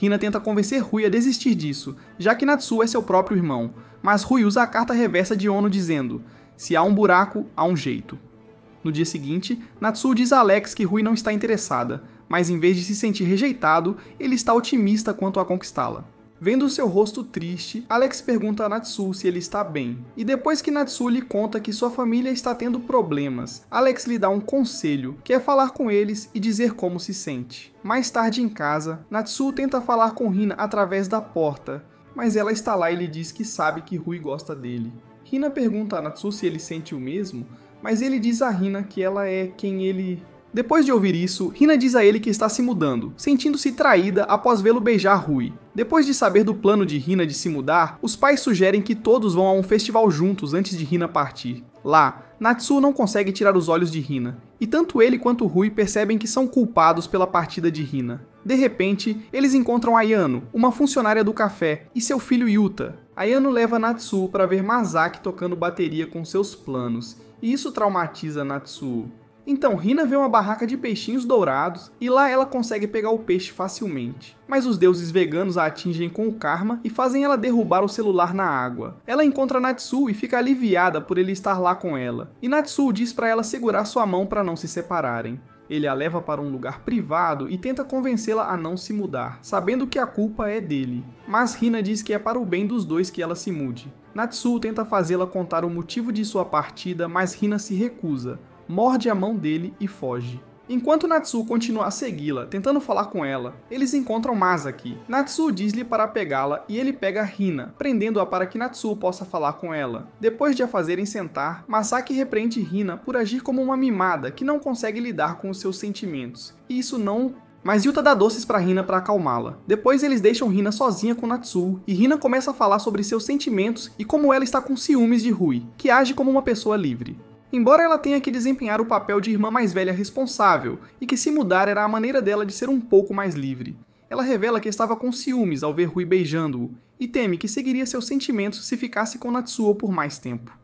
Hina tenta convencer Rui a desistir disso, já que Natsuo é seu próprio irmão, mas Rui usa a carta reversa de Ono dizendo: se há um buraco, há um jeito. No dia seguinte, Natsuo diz a Alex que Rui não está interessada, mas em vez de se sentir rejeitado, ele está otimista quanto a conquistá-la. Vendo seu rosto triste, Alex pergunta a Natsuo se ele está bem, e depois que Natsuo lhe conta que sua família está tendo problemas, Alex lhe dá um conselho, que é falar com eles e dizer como se sente. Mais tarde em casa, Natsuo tenta falar com Hina através da porta, mas ela está lá e lhe diz que sabe que Rui gosta dele. Hina pergunta a Natsuo se ele sente o mesmo, mas ele diz a Hina que ela é quem ele... Depois de ouvir isso, Hina diz a ele que está se mudando, sentindo-se traída após vê-lo beijar Rui. Depois de saber do plano de Hina de se mudar, os pais sugerem que todos vão a um festival juntos antes de Hina partir. Lá, Natsuo não consegue tirar os olhos de Hina, e tanto ele quanto Rui percebem que são culpados pela partida de Hina. De repente, eles encontram Ayano, uma funcionária do café, e seu filho Yuta. Ayano leva Natsuo para ver Masaki tocando bateria com seus planos, e isso traumatiza Natsuo. Então Hina vê uma barraca de peixinhos dourados e lá ela consegue pegar o peixe facilmente. Mas os deuses veganos a atingem com o karma e fazem ela derrubar o celular na água. Ela encontra Natsuo e fica aliviada por ele estar lá com ela. E Natsuo diz para ela segurar sua mão para não se separarem. Ele a leva para um lugar privado e tenta convencê-la a não se mudar, sabendo que a culpa é dele. Mas Hina diz que é para o bem dos dois que ela se mude. Natsuo tenta fazê-la contar o motivo de sua partida, mas Hina se recusa. Morde a mão dele e foge. Enquanto Natsuo continua a segui-la, tentando falar com ela, eles encontram Masaki. Natsuo diz-lhe para pegá-la e ele pega Hina, prendendo-a para que Natsuo possa falar com ela. Depois de a fazerem sentar, Masaki repreende Hina por agir como uma mimada que não consegue lidar com os seus sentimentos. E isso não... Mas Yuta dá doces para Hina para acalmá-la. Depois eles deixam Hina sozinha com Natsuo e Hina começa a falar sobre seus sentimentos e como ela está com ciúmes de Rui, que age como uma pessoa livre. Embora ela tenha que desempenhar o papel de irmã mais velha responsável, e que se mudar era a maneira dela de ser um pouco mais livre. Ela revela que estava com ciúmes ao ver Rui beijando-o, e teme que seguiria seus sentimentos se ficasse com Natsuo por mais tempo.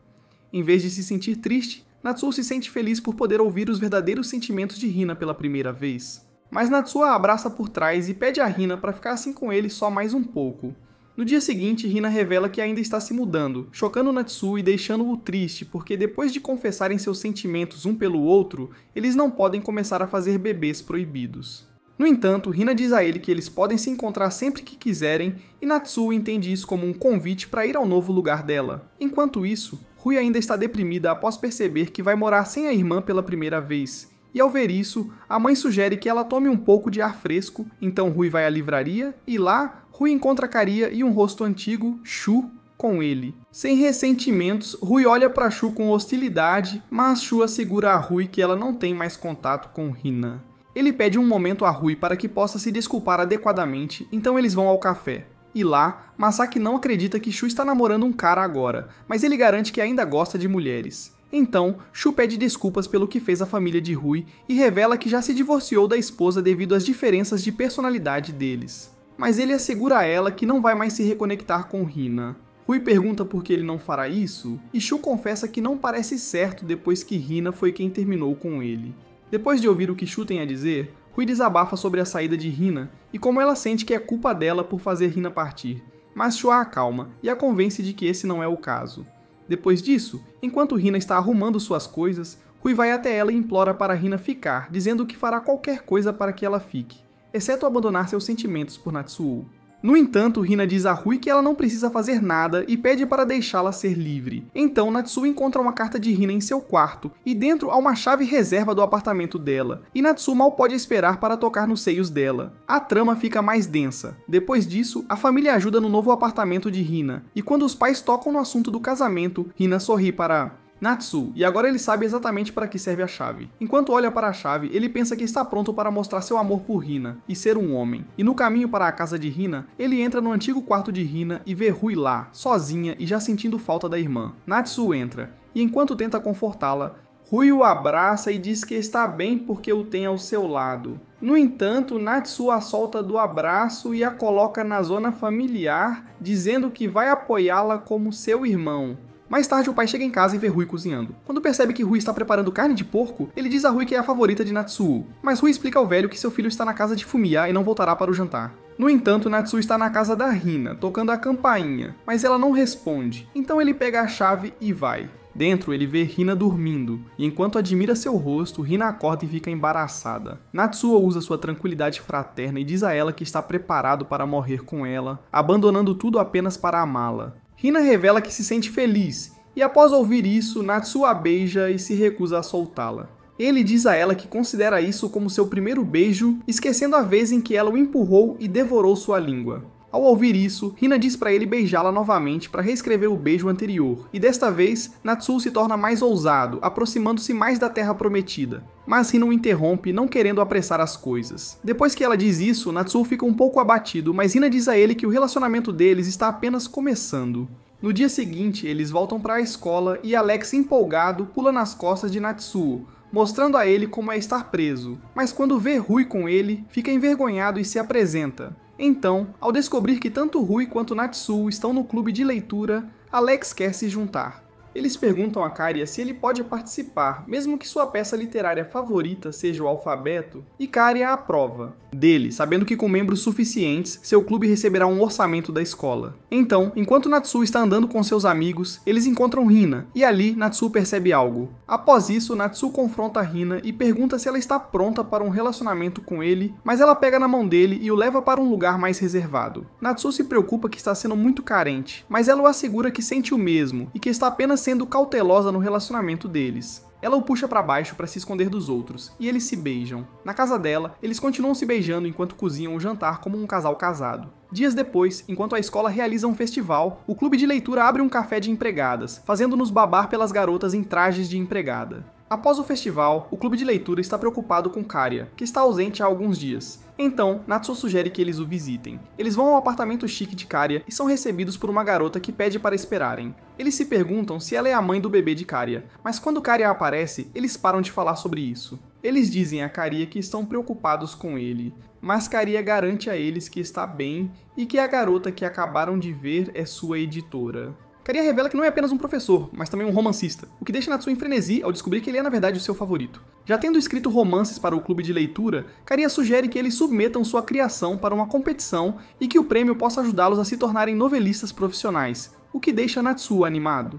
Em vez de se sentir triste, Natsuo se sente feliz por poder ouvir os verdadeiros sentimentos de Hina pela primeira vez. Mas Natsuo a abraça por trás e pede a Hina para ficar assim com ele só mais um pouco. No dia seguinte, Hina revela que ainda está se mudando, chocando Natsuo e deixando-o triste, porque depois de confessarem seus sentimentos um pelo outro, eles não podem começar a fazer bebês proibidos. No entanto, Hina diz a ele que eles podem se encontrar sempre que quiserem, e Natsuo entende isso como um convite para ir ao novo lugar dela. Enquanto isso, Rui ainda está deprimida após perceber que vai morar sem a irmã pela primeira vez. E ao ver isso, a mãe sugere que ela tome um pouco de ar fresco, então Rui vai à livraria e lá, Rui encontra Karia e um rosto antigo, Shu, com ele. Sem ressentimentos, Rui olha para Shu com hostilidade, mas Shu assegura a Rui que ela não tem mais contato com Hina. Ele pede um momento a Rui para que possa se desculpar adequadamente, então eles vão ao café. E lá, Masaki não acredita que Shu está namorando um cara agora, mas ele garante que ainda gosta de mulheres. Então, Shu pede desculpas pelo que fez a família de Rui e revela que já se divorciou da esposa devido às diferenças de personalidade deles. Mas ele assegura a ela que não vai mais se reconectar com Hina. Rui pergunta por que ele não fará isso, e Shu confessa que não parece certo depois que Hina foi quem terminou com ele. Depois de ouvir o que Shu tem a dizer, Rui desabafa sobre a saída de Hina e como ela sente que é culpa dela por fazer Hina partir, mas Shu a acalma e a convence de que esse não é o caso. Depois disso, enquanto Hina está arrumando suas coisas, Rui vai até ela e implora para Hina ficar, dizendo que fará qualquer coisa para que ela fique, exceto abandonar seus sentimentos por Natsuo. No entanto, Hina diz a Rui que ela não precisa fazer nada e pede para deixá-la ser livre. Então, Natsuo encontra uma carta de Hina em seu quarto, e dentro há uma chave reserva do apartamento dela, e Natsuo mal pode esperar para tocar nos seios dela. A trama fica mais densa. Depois disso, a família ajuda no novo apartamento de Hina, e quando os pais tocam no assunto do casamento, Hina sorri para Natsuo, e agora ele sabe exatamente para que serve a chave. Enquanto olha para a chave, ele pensa que está pronto para mostrar seu amor por Hina e ser um homem. E no caminho para a casa de Hina, ele entra no antigo quarto de Hina e vê Rui lá, sozinha e já sentindo falta da irmã. Natsuo entra, e enquanto tenta confortá-la, Rui o abraça e diz que está bem porque o tem ao seu lado. No entanto, Natsuo a solta do abraço e a coloca na zona familiar, dizendo que vai apoiá-la como seu irmão. Mais tarde, o pai chega em casa e vê Rui cozinhando. Quando percebe que Rui está preparando carne de porco, ele diz a Rui que é a favorita de Natsuo, mas Rui explica ao velho que seu filho está na casa de Fumiya e não voltará para o jantar. No entanto, Natsuo está na casa da Hina, tocando a campainha, mas ela não responde, então ele pega a chave e vai. Dentro, ele vê Hina dormindo, e enquanto admira seu rosto, Hina acorda e fica embaraçada. Natsuo usa sua tranquilidade fraterna e diz a ela que está preparado para morrer com ela, abandonando tudo apenas para amá-la. Hina revela que se sente feliz, e após ouvir isso, Natsuo a beija e se recusa a soltá-la. Ele diz a ela que considera isso como seu primeiro beijo, esquecendo a vez em que ela o empurrou e devorou sua língua. Ao ouvir isso, Hina diz para ele beijá-la novamente para reescrever o beijo anterior, e desta vez, Natsuo se torna mais ousado, aproximando-se mais da Terra Prometida. Mas Hina o interrompe, não querendo apressar as coisas. Depois que ela diz isso, Natsuo fica um pouco abatido, mas Hina diz a ele que o relacionamento deles está apenas começando. No dia seguinte, eles voltam para a escola e Alex, empolgado, pula nas costas de Natsuo, mostrando a ele como é estar preso. Mas quando vê Rui com ele, fica envergonhado e se apresenta. Então, ao descobrir que tanto Rui quanto Natsuo estão no clube de leitura, Alex quer se juntar. Eles perguntam a Karia se ele pode participar, mesmo que sua peça literária favorita seja o alfabeto, e Karia aprova dele, sabendo que com membros suficientes, seu clube receberá um orçamento da escola. Então, enquanto Natsuo está andando com seus amigos, eles encontram Hina, e ali Natsuo percebe algo. Após isso, Natsuo confronta Hina e pergunta se ela está pronta para um relacionamento com ele, mas ela pega na mão dele e o leva para um lugar mais reservado. Natsuo se preocupa que está sendo muito carente, mas ela o assegura que sente o mesmo, e que está apenas sendo cautelosa no relacionamento deles. Ela o puxa para baixo para se esconder dos outros, e eles se beijam. Na casa dela, eles continuam se beijando enquanto cozinham o jantar como um casal casado. Dias depois, enquanto a escola realiza um festival, o clube de leitura abre um café de empregadas, fazendo-nos babar pelas garotas em trajes de empregada. Após o festival, o clube de leitura está preocupado com Karia, que está ausente há alguns dias. Então, Natsuo sugere que eles o visitem. Eles vão ao apartamento chique de Karia e são recebidos por uma garota que pede para esperarem. Eles se perguntam se ela é a mãe do bebê de Karia, mas quando Karia aparece, eles param de falar sobre isso. Eles dizem a Karia que estão preocupados com ele, mas Karia garante a eles que está bem e que a garota que acabaram de ver é sua editora. Karia revela que não é apenas um professor, mas também um romancista, o que deixa Natsuo em frenesi ao descobrir que ele é na verdade o seu favorito. Já tendo escrito romances para o clube de leitura, Karia sugere que eles submetam sua criação para uma competição e que o prêmio possa ajudá-los a se tornarem novelistas profissionais, o que deixa Natsuo animado.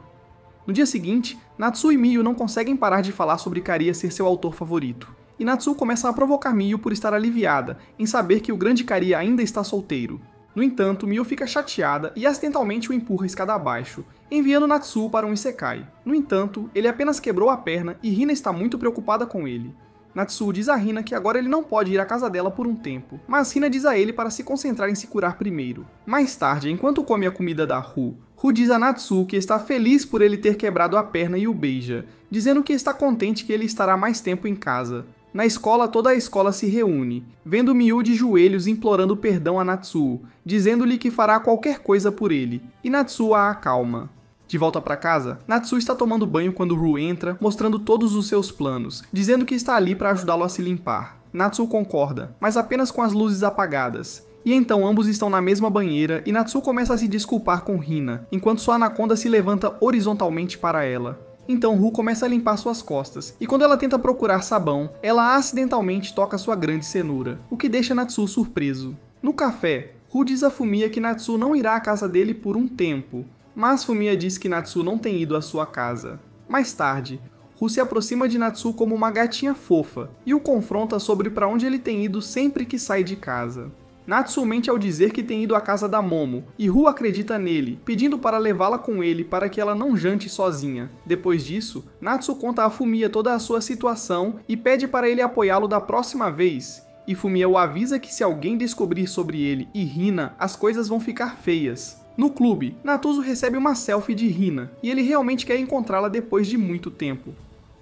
No dia seguinte, Natsuo e Miyu não conseguem parar de falar sobre Karia ser seu autor favorito, e Natsuo começa a provocar Miyu por estar aliviada em saber que o grande Karia ainda está solteiro. No entanto, Miyu fica chateada e acidentalmente o empurra escada abaixo, enviando Natsuo para um isekai. No entanto, ele apenas quebrou a perna e Hina está muito preocupada com ele. Natsuo diz a Hina que agora ele não pode ir à casa dela por um tempo, mas Hina diz a ele para se concentrar em se curar primeiro. Mais tarde, enquanto come a comida da Ru diz a Natsuo que está feliz por ele ter quebrado a perna e o beija, dizendo que está contente que ele estará mais tempo em casa. Na escola, toda a escola se reúne, vendo Miyu de joelhos implorando perdão a Natsuo, dizendo-lhe que fará qualquer coisa por ele, e Natsuo a acalma. De volta para casa, Natsuo está tomando banho quando Ru entra, mostrando todos os seus planos, dizendo que está ali para ajudá-lo a se limpar. Natsuo concorda, mas apenas com as luzes apagadas. E então ambos estão na mesma banheira e Natsuo começa a se desculpar com Hina, enquanto sua anaconda se levanta horizontalmente para ela. Então Ru começa a limpar suas costas, e quando ela tenta procurar sabão, ela acidentalmente toca sua grande cenoura, o que deixa Natsuo surpreso. No café, Ru diz a Fumiya que Natsuo não irá à casa dele por um tempo, mas Fumiya diz que Natsuo não tem ido à sua casa. Mais tarde, Ru se aproxima de Natsuo como uma gatinha fofa, e o confronta sobre para onde ele tem ido sempre que sai de casa. Natsuo mente ao dizer que tem ido à casa da Momo, e Ru acredita nele, pedindo para levá-la com ele para que ela não jante sozinha. Depois disso, Natsuo conta a Fumiya toda a sua situação e pede para ele apoiá-lo da próxima vez, e Fumiya o avisa que se alguém descobrir sobre ele e Hina, as coisas vão ficar feias. No clube, Natsuo recebe uma selfie de Hina, e ele realmente quer encontrá-la depois de muito tempo.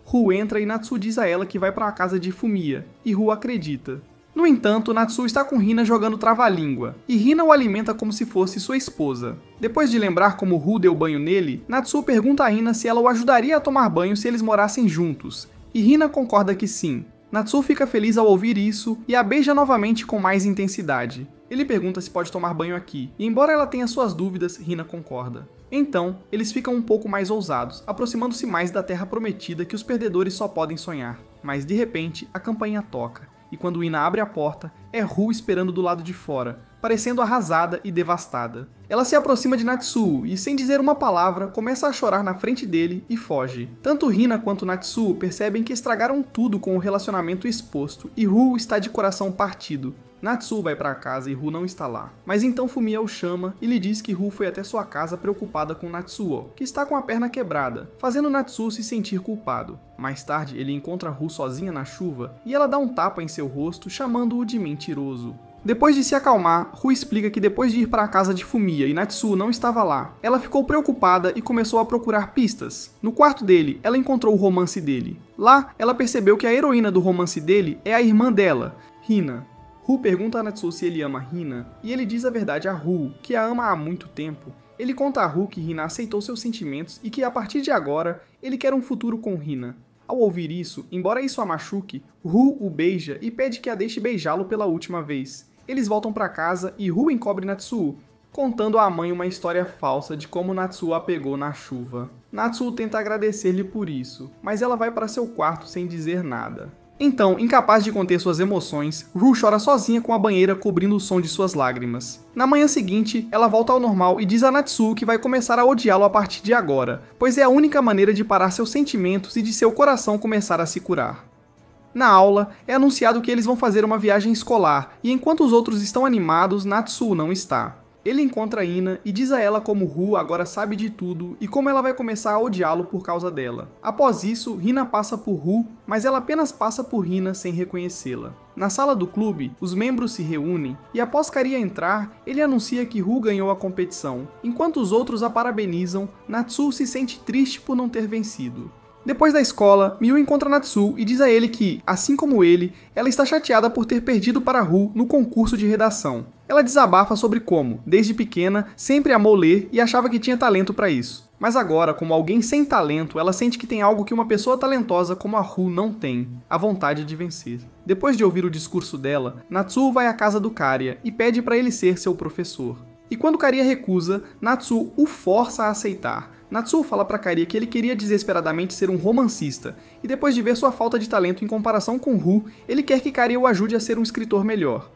Ru entra e Natsuo diz a ela que vai para a casa de Fumiya, e Ru acredita. No entanto, Natsuo está com Hina jogando trava-língua, e Hina o alimenta como se fosse sua esposa. Depois de lembrar como Ru deu banho nele, Natsuo pergunta a Hina se ela o ajudaria a tomar banho se eles morassem juntos, e Hina concorda que sim. Natsuo fica feliz ao ouvir isso e a beija novamente com mais intensidade. Ele pergunta se pode tomar banho aqui, e embora ela tenha suas dúvidas, Hina concorda. Então, eles ficam um pouco mais ousados, aproximando-se mais da Terra Prometida que os perdedores só podem sonhar. Mas de repente, a campainha toca, e quando Ina abre a porta, é Ru esperando do lado de fora, parecendo arrasada e devastada. Ela se aproxima de Natsuo e, sem dizer uma palavra, começa a chorar na frente dele e foge. Tanto Hina quanto Natsuo percebem que estragaram tudo com o relacionamento exposto, e Ru está de coração partido. Natsuo vai para casa e Ru não está lá. Mas então Fumiya o chama e lhe diz que Ru foi até sua casa preocupada com Natsuo, que está com a perna quebrada, fazendo Natsuo se sentir culpado. Mais tarde, ele encontra Ru sozinha na chuva e ela dá um tapa em seu rosto, chamando-o de mentiroso. Depois de se acalmar, Ru explica que depois de ir para a casa de Fumiya e Natsuo não estava lá, ela ficou preocupada e começou a procurar pistas. No quarto dele, ela encontrou o romance dele. Lá, ela percebeu que a heroína do romance dele é a irmã dela, Hina. Ru pergunta a Natsuo se ele ama Hina, e ele diz a verdade a Ru, que a ama há muito tempo. Ele conta a Ru que Hina aceitou seus sentimentos e que a partir de agora, ele quer um futuro com Hina. Ao ouvir isso, embora isso a machuque, Ru o beija e pede que a deixe beijá-lo pela última vez. Eles voltam para casa e Ru encobre Natsuo, contando à mãe uma história falsa de como Natsuo a pegou na chuva. Natsuo tenta agradecer-lhe por isso, mas ela vai para seu quarto sem dizer nada. Então, incapaz de conter suas emoções, Ru chora sozinha com a banheira cobrindo o som de suas lágrimas. Na manhã seguinte, ela volta ao normal e diz a Natsuo que vai começar a odiá-lo a partir de agora, pois é a única maneira de parar seus sentimentos e de seu coração começar a se curar. Na aula, é anunciado que eles vão fazer uma viagem escolar, e enquanto os outros estão animados, Natsuo não está. Ele encontra Ina e diz a ela como Ru agora sabe de tudo e como ela vai começar a odiá-lo por causa dela. Após isso, Hina passa por Ru, mas ela apenas passa por Hina sem reconhecê-la. Na sala do clube, os membros se reúnem e após Karia entrar, ele anuncia que Ru ganhou a competição. Enquanto os outros a parabenizam, Natsuo se sente triste por não ter vencido. Depois da escola, Miu encontra Natsuo e diz a ele que, assim como ele, ela está chateada por ter perdido para Ru no concurso de redação. Ela desabafa sobre como, desde pequena, sempre amou ler e achava que tinha talento para isso. Mas agora, como alguém sem talento, ela sente que tem algo que uma pessoa talentosa como a Ru não tem, a vontade de vencer. Depois de ouvir o discurso dela, Natsuo vai à casa do Karia e pede para ele ser seu professor. E quando Karia recusa, Natsuo o força a aceitar. Natsuo fala para Karia que ele queria desesperadamente ser um romancista, e depois de ver sua falta de talento em comparação com Ru, ele quer que Karia o ajude a ser um escritor melhor.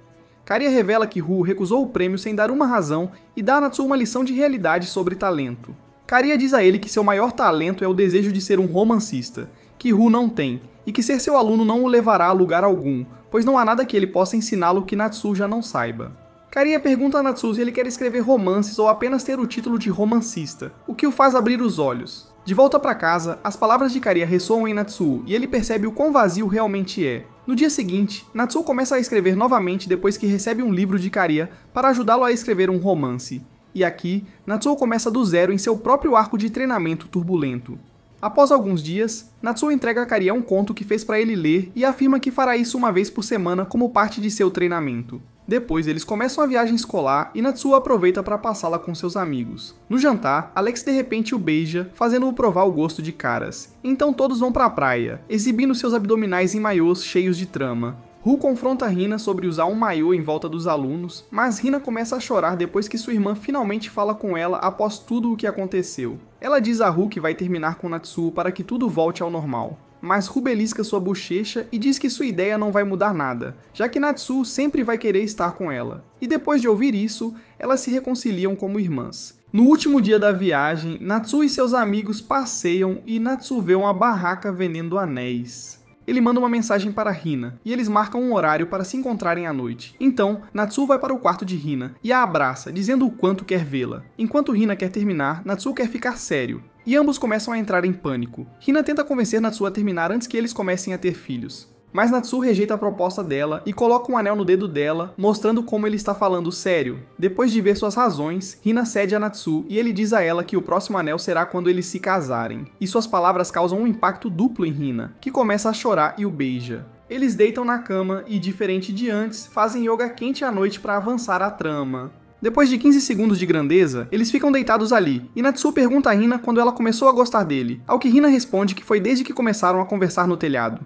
Karia revela que Ru recusou o prêmio sem dar uma razão e dá a Natsuo uma lição de realidade sobre talento. Karia diz a ele que seu maior talento é o desejo de ser um romancista, que Ru não tem, e que ser seu aluno não o levará a lugar algum, pois não há nada que ele possa ensiná-lo que Natsuo já não saiba. Karia pergunta a Natsuo se ele quer escrever romances ou apenas ter o título de romancista, o que o faz abrir os olhos. De volta para casa, as palavras de Karia ressoam em Natsuo e ele percebe o quão vazio realmente é. No dia seguinte, Natsuo começa a escrever novamente depois que recebe um livro de Karia para ajudá-lo a escrever um romance. E aqui, Natsuo começa do zero em seu próprio arco de treinamento turbulento. Após alguns dias, Natsuo entrega a Karia um conto que fez para ele ler e afirma que fará isso uma vez por semana como parte de seu treinamento. Depois, eles começam a viagem escolar e Natsuo aproveita para passá-la com seus amigos. No jantar, Alex de repente o beija, fazendo-o provar o gosto de caras. Então todos vão para a praia, exibindo seus abdominais em maiôs cheios de trama. Ru confronta Hina sobre usar um maiô em volta dos alunos, mas Hina começa a chorar depois que sua irmã finalmente fala com ela após tudo o que aconteceu. Ela diz a Ru que vai terminar com Natsuo para que tudo volte ao normal. Mas Ru belisca sua bochecha e diz que sua ideia não vai mudar nada, já que Natsuo sempre vai querer estar com ela. E depois de ouvir isso, elas se reconciliam como irmãs. No último dia da viagem, Natsuo e seus amigos passeiam e Natsuo vê uma barraca vendendo anéis. Ele manda uma mensagem para Hina, e eles marcam um horário para se encontrarem à noite. Então, Natsuo vai para o quarto de Hina e a abraça, dizendo o quanto quer vê-la. Enquanto Hina quer terminar, Natsuo quer ficar sério, e ambos começam a entrar em pânico. Hina tenta convencer Natsuo a terminar antes que eles comecem a ter filhos. Mas Natsuo rejeita a proposta dela e coloca um anel no dedo dela, mostrando como ele está falando sério. Depois de ver suas razões, Hina cede a Natsuo e ele diz a ela que o próximo anel será quando eles se casarem. E suas palavras causam um impacto duplo em Hina, que começa a chorar e o beija. Eles deitam na cama e, diferente de antes, fazem yoga quente à noite para avançar a trama. Depois de 15 segundos de grandeza, eles ficam deitados ali, e Natsuo pergunta a Hina quando ela começou a gostar dele, ao que Hina responde que foi desde que começaram a conversar no telhado.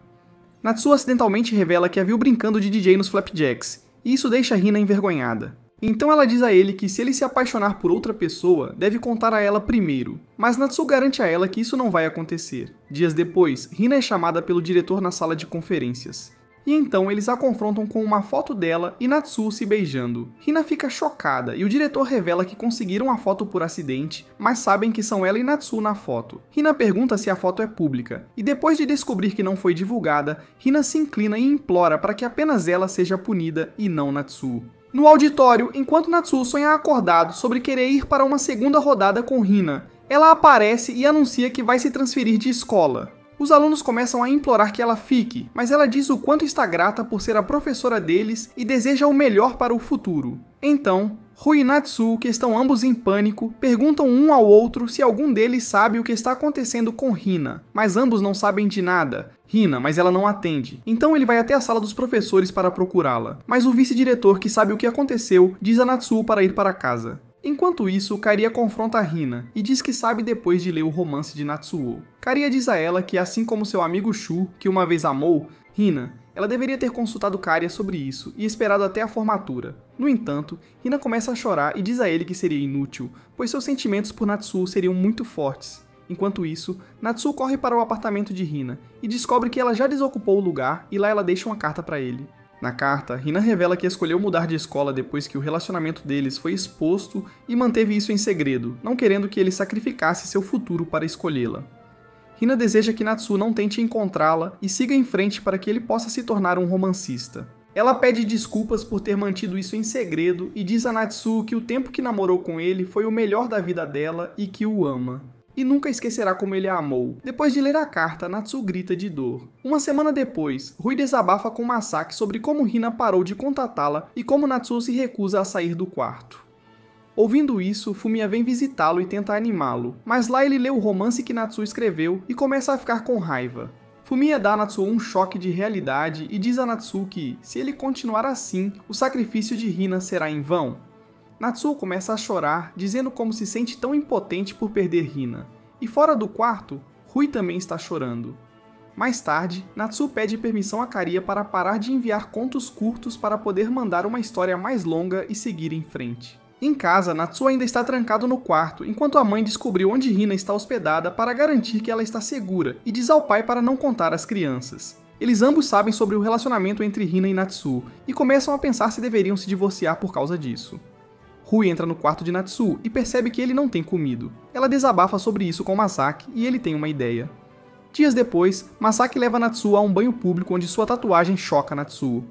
Natsuo acidentalmente revela que a viu brincando de DJ nos Flapjacks, e isso deixa Hina envergonhada. Então ela diz a ele que se ele se apaixonar por outra pessoa, deve contar a ela primeiro. Mas Natsu garante a ela que isso não vai acontecer. Dias depois, Hina é chamada pelo diretor na sala de conferências. E então eles a confrontam com uma foto dela e Natsu se beijando. Hina fica chocada e o diretor revela que conseguiram a foto por acidente, mas sabem que são ela e Natsu na foto. Hina pergunta se a foto é pública, e depois de descobrir que não foi divulgada, Hina se inclina e implora para que apenas ela seja punida e não Natsu. No auditório, enquanto Natsu sonha acordado sobre querer ir para uma segunda rodada com Hina, ela aparece e anuncia que vai se transferir de escola. Os alunos começam a implorar que ela fique, mas ela diz o quanto está grata por ser a professora deles e deseja o melhor para o futuro. Então, Rui e Natsu, que estão ambos em pânico, perguntam um ao outro se algum deles sabe o que está acontecendo com Hina, mas ambos não sabem de nada. Hina, mas ela não atende. Então ele vai até a sala dos professores para procurá-la, mas o vice-diretor, que sabe o que aconteceu, diz a Natsu para ir para casa. Enquanto isso, Kariya confronta a Hina e diz que sabe depois de ler o romance de Natsuo. Kariya diz a ela que, assim como seu amigo Shu, que uma vez amou, Hina, ela deveria ter consultado Kariya sobre isso e esperado até a formatura. No entanto, Hina começa a chorar e diz a ele que seria inútil, pois seus sentimentos por Natsuo seriam muito fortes. Enquanto isso, Natsuo corre para o apartamento de Hina e descobre que ela já desocupou o lugar e lá ela deixa uma carta para ele. Na carta, Hina revela que escolheu mudar de escola depois que o relacionamento deles foi exposto e manteve isso em segredo, não querendo que ele sacrificasse seu futuro para escolhê-la. Hina deseja que Natsu não tente encontrá-la e siga em frente para que ele possa se tornar um romancista. Ela pede desculpas por ter mantido isso em segredo e diz a Natsu que o tempo que namorou com ele foi o melhor da vida dela e que o ama. E nunca esquecerá como ele a amou. Depois de ler a carta, Natsu grita de dor. Uma semana depois, Rui desabafa com Masaki sobre como Hina parou de contatá-la e como Natsu se recusa a sair do quarto. Ouvindo isso, Fumiya vem visitá-lo e tenta animá-lo, mas lá ele lê o romance que Natsu escreveu e começa a ficar com raiva. Fumiya dá a Natsu um choque de realidade e diz a Natsu que, se ele continuar assim, o sacrifício de Hina será em vão. Natsu começa a chorar, dizendo como se sente tão impotente por perder Hina. E fora do quarto, Rui também está chorando. Mais tarde, Natsu pede permissão a Kariya para parar de enviar contos curtos para poder mandar uma história mais longa e seguir em frente. Em casa, Natsu ainda está trancado no quarto, enquanto a mãe descobriu onde Hina está hospedada para garantir que ela está segura e diz ao pai para não contar às crianças. Eles ambos sabem sobre o relacionamento entre Hina e Natsu e começam a pensar se deveriam se divorciar por causa disso. Rui entra no quarto de Natsu e percebe que ele não tem comido. Ela desabafa sobre isso com Masaki e ele tem uma ideia. Dias depois, Masaki leva Natsu a um banho público onde sua tatuagem choca Natsu.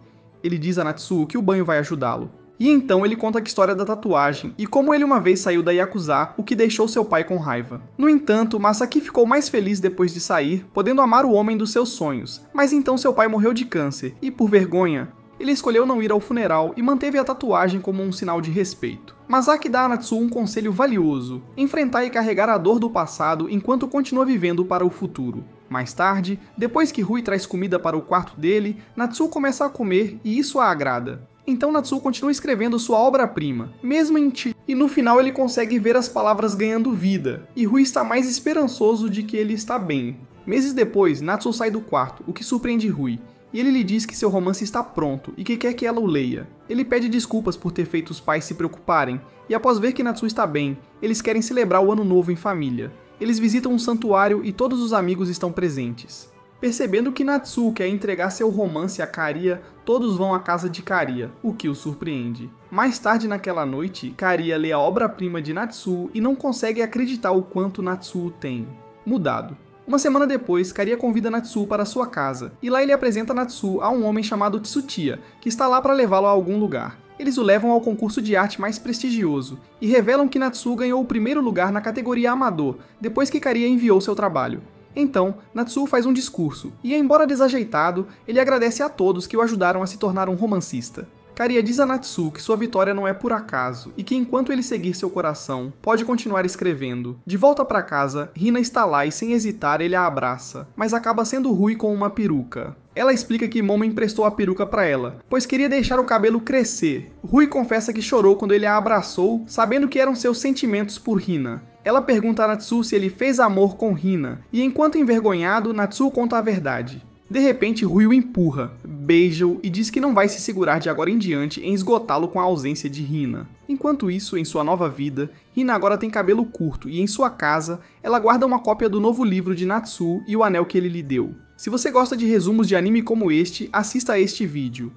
Ele diz a Natsu que o banho vai ajudá-lo. E então ele conta a história da tatuagem e como ele uma vez saiu da Yakuza, o que deixou seu pai com raiva. No entanto, Masaki ficou mais feliz depois de sair, podendo amar o homem dos seus sonhos. Mas então seu pai morreu de câncer e, por vergonha, ele escolheu não ir ao funeral e manteve a tatuagem como um sinal de respeito. Masaki dá a Natsu um conselho valioso: enfrentar e carregar a dor do passado enquanto continua vivendo para o futuro. Mais tarde, depois que Rui traz comida para o quarto dele, Natsu começa a comer e isso a agrada. Então Natsu continua escrevendo sua obra-prima, mesmo em ti, e no final ele consegue ver as palavras ganhando vida, e Rui está mais esperançoso de que ele está bem. Meses depois, Natsu sai do quarto, o que surpreende Rui, e ele lhe diz que seu romance está pronto e que quer que ela o leia. Ele pede desculpas por ter feito os pais se preocuparem, e após ver que Natsu está bem, eles querem celebrar o ano novo em família. Eles visitam um santuário e todos os amigos estão presentes. Percebendo que Natsu quer entregar seu romance a Kariya, todos vão à casa de Kariya, o que o surpreende. Mais tarde naquela noite, Kariya lê a obra-prima de Natsu e não consegue acreditar o quanto Natsu tem. Mudado. Uma semana depois, Kariya convida Natsu para sua casa, e lá ele apresenta Natsu a um homem chamado Tsutiya, que está lá para levá-lo a algum lugar. Eles o levam ao concurso de arte mais prestigioso, e revelam que Natsu ganhou o primeiro lugar na categoria Amador, depois que Kariya enviou seu trabalho. Então, Natsu faz um discurso, e embora desajeitado, ele agradece a todos que o ajudaram a se tornar um romancista. Kariya diz a Natsu que sua vitória não é por acaso, e que enquanto ele seguir seu coração, pode continuar escrevendo. De volta para casa, Hina está lá e sem hesitar ele a abraça, mas acaba sendo Rui com uma peruca. Ela explica que Momo emprestou a peruca para ela, pois queria deixar o cabelo crescer. Rui confessa que chorou quando ele a abraçou, sabendo que eram seus sentimentos por Hina. Ela pergunta a Natsu se ele fez amor com Hina, e enquanto envergonhado, Natsu conta a verdade. De repente, Rui o empurra, beija-o e diz que não vai se segurar de agora em diante em esgotá-lo com a ausência de Hina. Enquanto isso, em sua nova vida, Hina agora tem cabelo curto e em sua casa, ela guarda uma cópia do novo livro de Natsu e o anel que ele lhe deu. Se você gosta de resumos de anime como este, assista a este vídeo.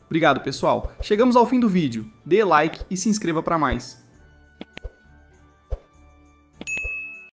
Obrigado, pessoal. Chegamos ao fim do vídeo. Dê like e se inscreva para mais.